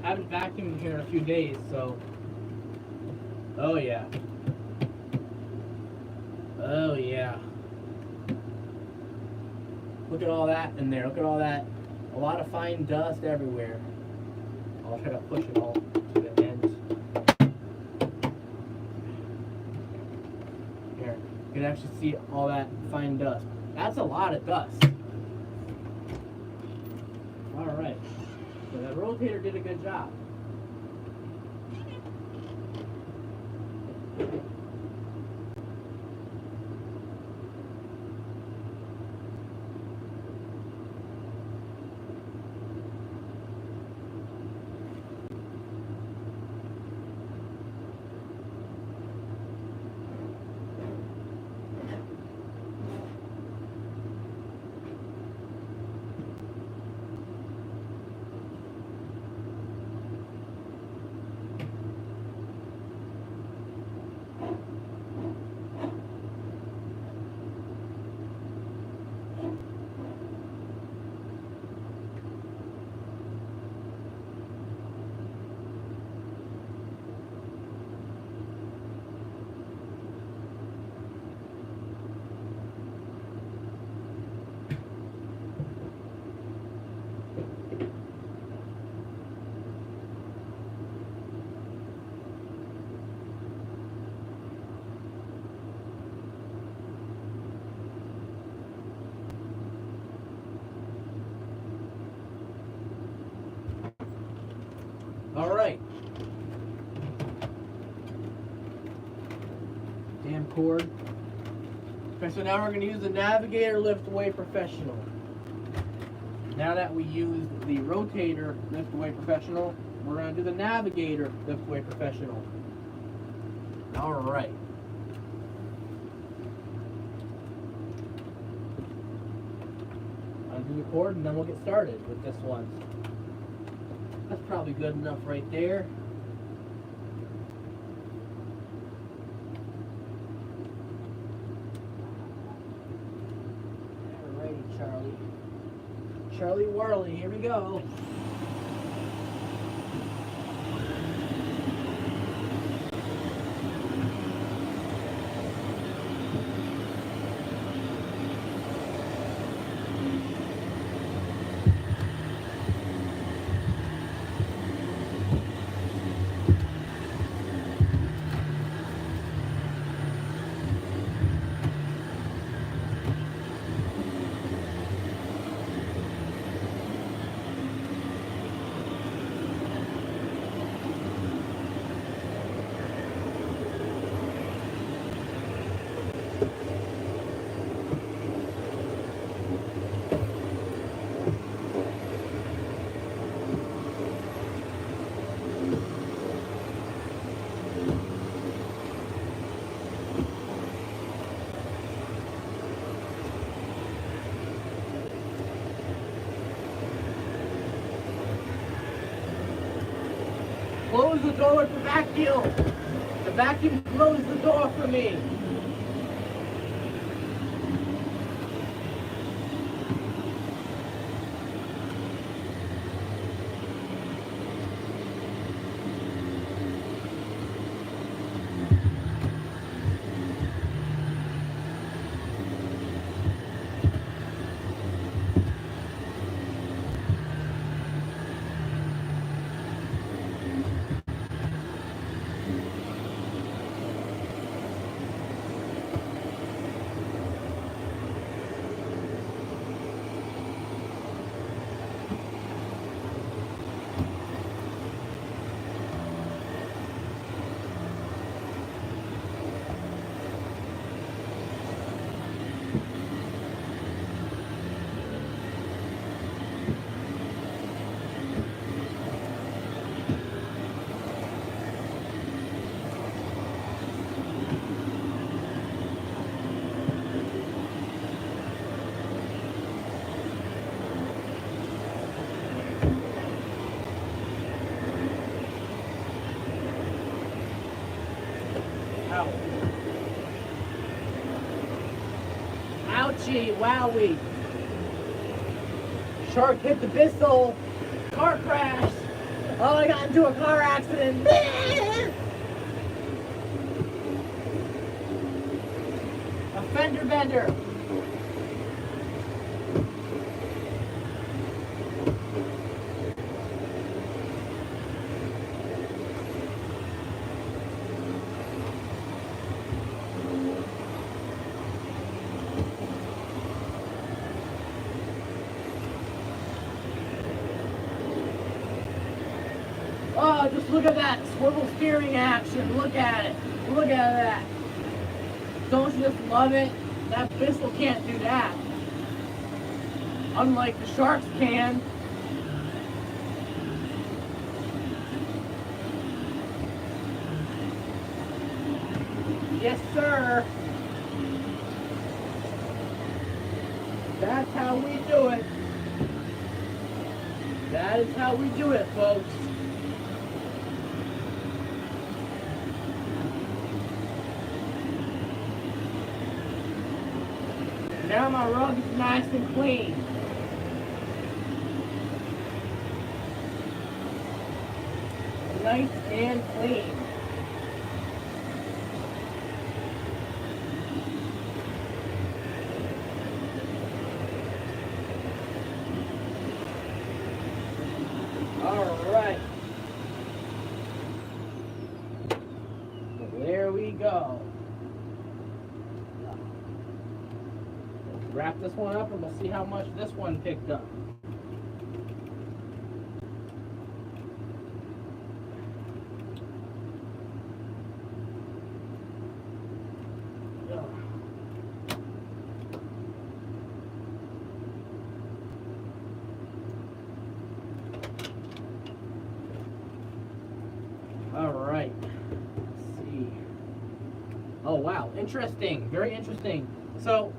I haven't vacuumed here in a few days, so... Oh yeah. Oh yeah. Look at all that in there. Look at all that. A lot of fine dust everywhere. I'll try to push it all to the end. Here. You can actually see all that fine dust. That's a lot of dust. Alright. So that rotator did a good job. cord. Okay, so now we're going to use the Navigator Liftaway Professional. Now that we used the Rotator Liftaway Professional, we're going to do the Navigator Liftaway Professional. Alright. Undo the cord and then we'll get started with this one. That's probably good enough right there. Alrighty, Charlie. Charlie Warley, here we go. Close the door with the vacuum. The vacuum closed the door for me. Ow. Ouchie, wowie. Shark hit the Bissell. Car crash. Oh, I got into a car accident. A fender bender. Oh, just look at that swivel steering action. Look at it. Look at that. Don't you just love it? That Bissell can't do that. Unlike the Sharks can. Yes, sir. That's how we do it. That is how we do it, folks. Now my rug is nice and clean. Nice and clean. All right. There we go. Wrap this one up and we'll see how much this one picked up. wow, interesting, very interesting. So,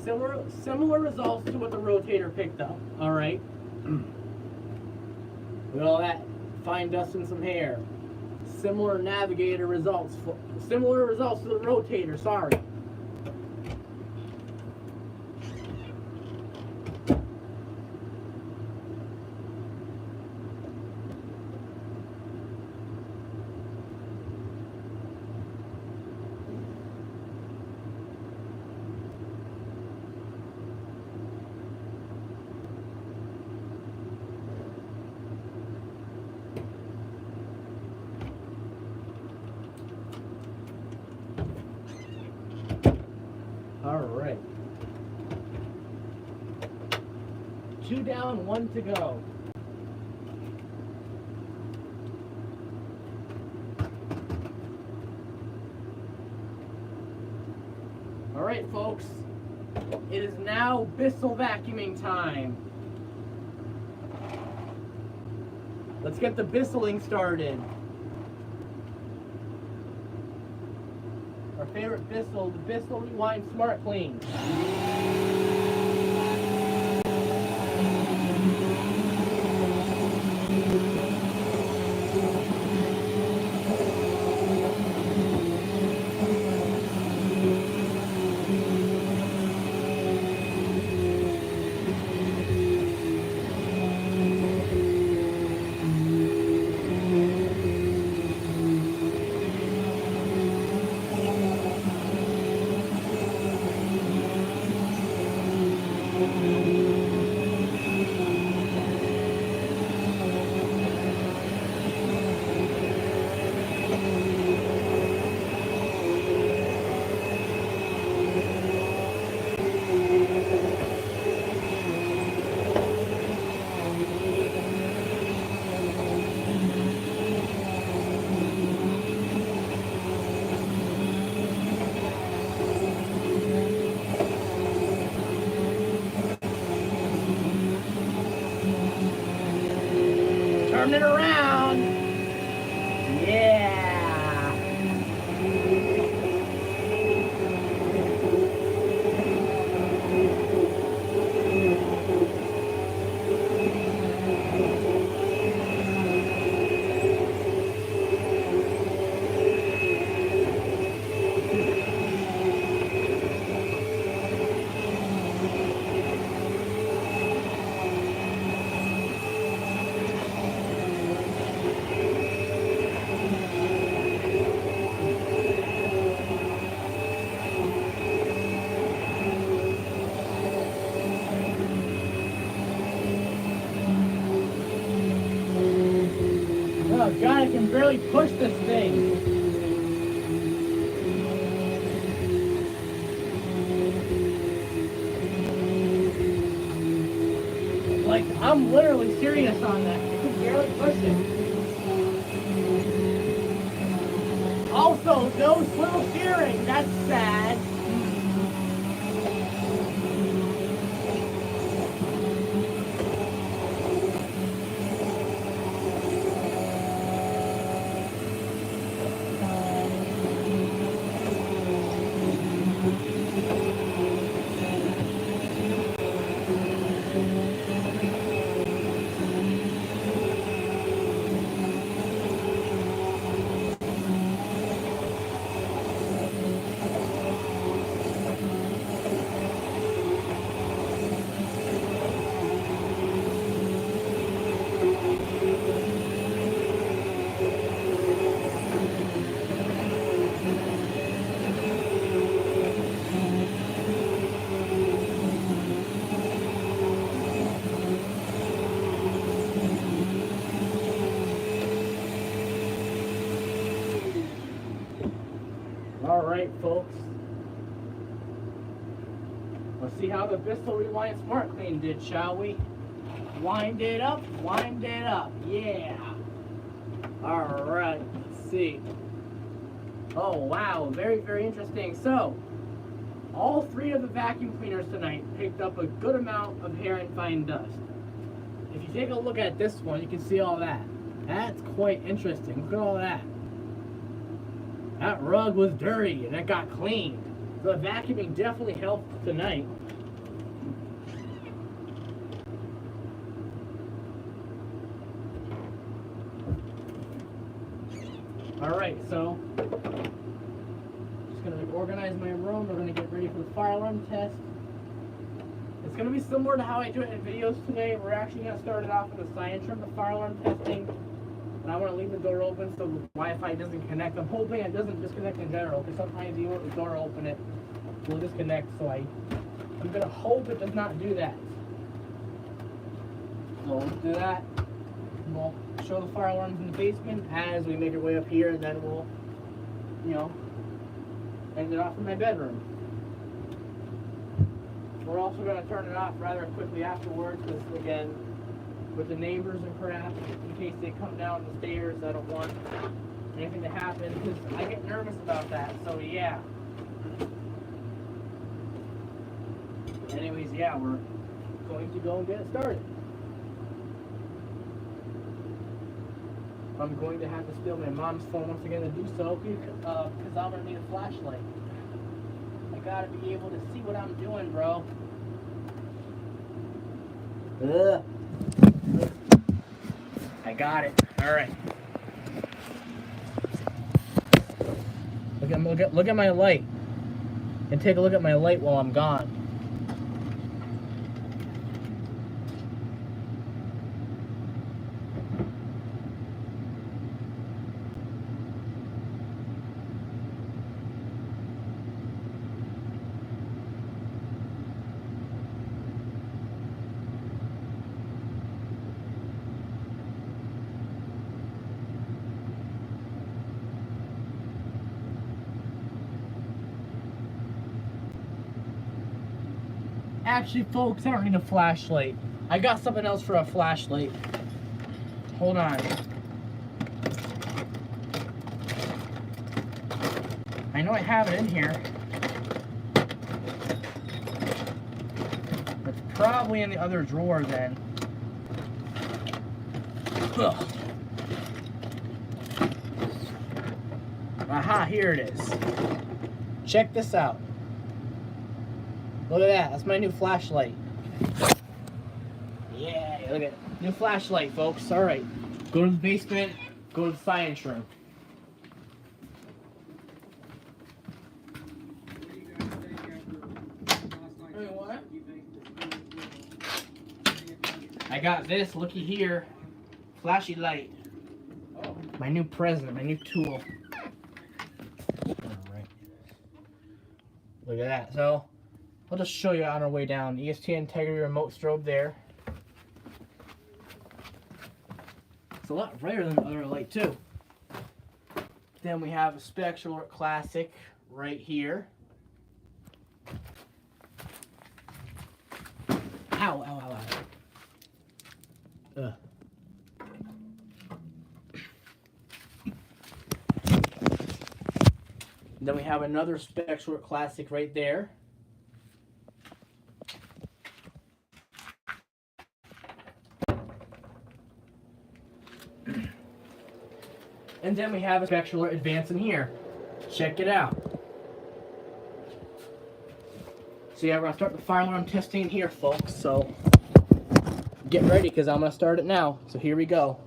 similar results to what the rotator picked up. All right. With all that fine dust and some hair. Similar navigator results. Similar results to the rotator. Sorry. All right. 2 down, 1 to go. All right, folks. It is now Bissell vacuuming time. Let's get the Bisseling started. Our favorite Bissell, the Bissell Rewind Smart Clean. Turn it around. Yeah. Oh God, I can barely push this thing. Like, I'm literally serious on that. I can barely push it. Also, no swivel steering. That's sad. All right, folks. Let's see how the Bissell Rewind Smart Clean did, shall we? Wind it up, yeah. All right, let's see. Oh, wow, very, very interesting. So, all 3 of the vacuum cleaners tonight picked up a good amount of hair and fine dust. If you take a look at this one, you can see all that. That's quite interesting. Look at all that. That rug was dirty and it got cleaned. The vacuuming definitely helped tonight. Alright, so just gonna organize my room. We're gonna get ready for the fire alarm test. It's gonna be similar to how I do it in videos today. We're actually gonna start it off with a science room, the fire alarm testing. And I want to leave the door open so the Wi-Fi doesn't connect. I'm hoping it doesn't disconnect in general, because sometimes you want the door open, it will disconnect. So I'm gonna hope it does not do that. So let's do that. We'll show the fire alarms in the basement as we make our way up here, and then we'll, end it off in my bedroom. We're also gonna turn it off rather quickly afterwards, because again, with the neighbors and crap, in case they come down the stairs, I don't want anything to happen, because I get nervous about that, so yeah. Anyways, yeah, we're going to go and get it started. I'm going to have to steal my mom's phone once again to do so, because I'm going to need a flashlight. I gotta be able to see what I'm doing, bro. Ugh. I got it. All right. Look at my light. And take a look at my light while I'm gone. Actually, folks, I don't need a flashlight. I got something else for a flashlight. Hold on. I know I have it in here. It's probably in the other drawer then. Ugh. Aha, here it is. Check this out. Look at that, that's my new flashlight. Yeah, look at it. New flashlight, folks. Alright. Go to the basement, go to the science room. What? I got this, looky here. Flashy light. Oh. My new present, my new tool. Alright. Look at that. So I'll just show you on our way down. EST integrity remote strobe there. It's a lot brighter than the other light too. Then we have a Spectral Classic right here. Ow, ow, ow, ow. Ugh. Then we have another Spectral Classic right there. And then we have a Spectral Advance in here. Check it out. So yeah, we're going to start the fire alarm testing here, folks. So get ready, because I'm going to start it now. So here we go.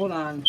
Hold on.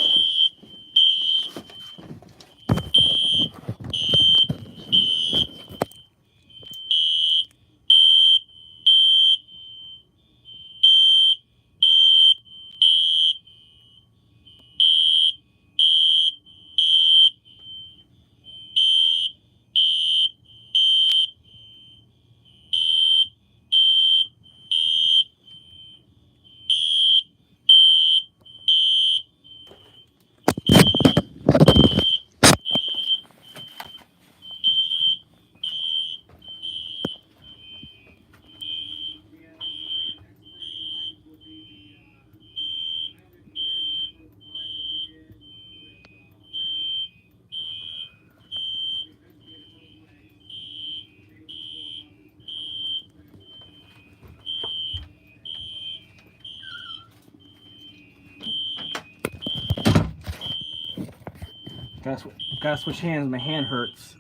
Gotta switch hands. My hand hurts.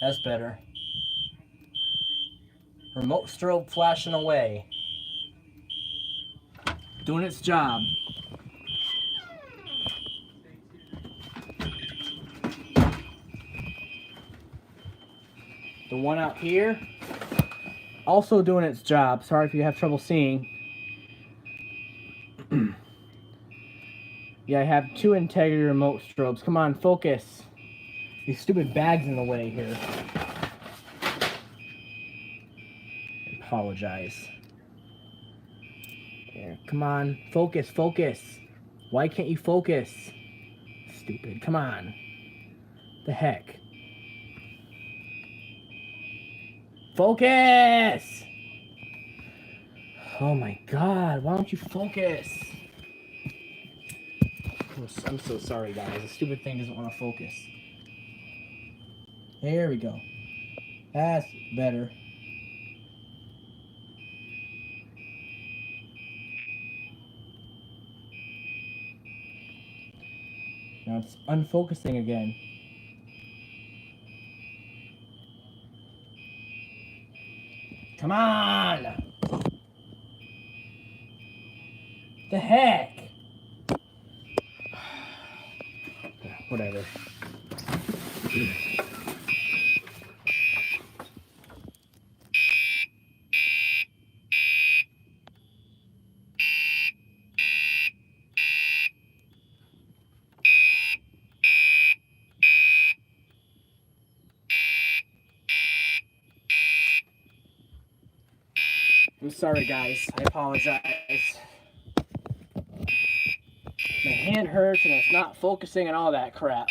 That's better. Remote strobe flashing away. Doing its job. The one out here, also doing its job. Sorry if you have trouble seeing. Yeah, I have 2 integrity remote strobes. Come on, focus. These stupid bags in the way here. I apologize. Here, come on, focus, focus. Why can't you focus? Stupid, come on. The heck? Focus! Oh my god, why don't you focus? I'm so sorry, guys. The stupid thing doesn't want to focus. There we go. That's better. Now it's unfocusing again. Come on! The heck? Whatever. I'm sorry, guys. I apologize. My hand hurts and it's not focusing and all that crap.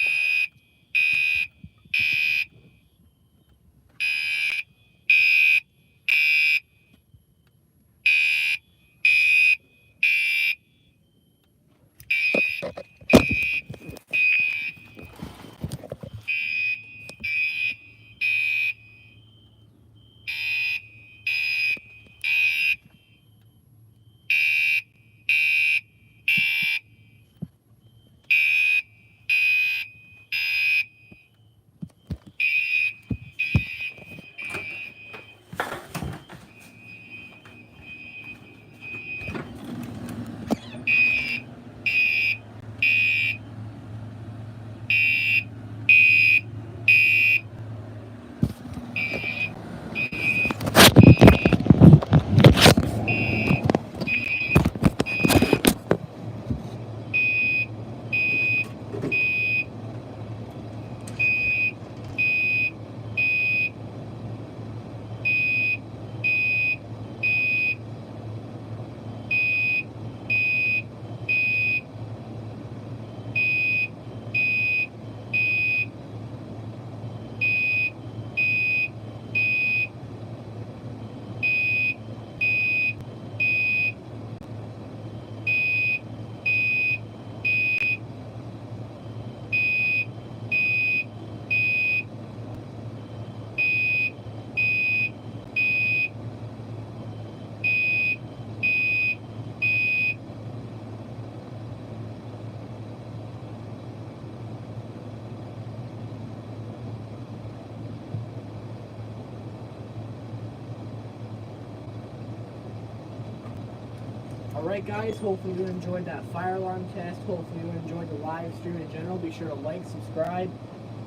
Alright guys, hopefully you enjoyed that fire alarm test. Hopefully you enjoyed the live stream in general. Be sure to like, subscribe,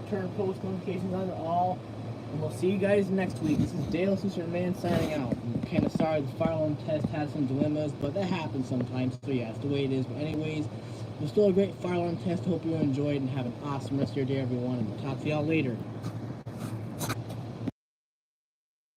turn post notifications on to all. And we'll see you guys next week. This is Dale, Soucier The Man, signing out. I'm kind of sorry the fire alarm test had some dilemmas, but that happens sometimes. So yeah, it's the way it is. But anyways, it was still a great fire alarm test. Hope you enjoyed and have an awesome rest of your day, everyone. And we'll talk to y'all later.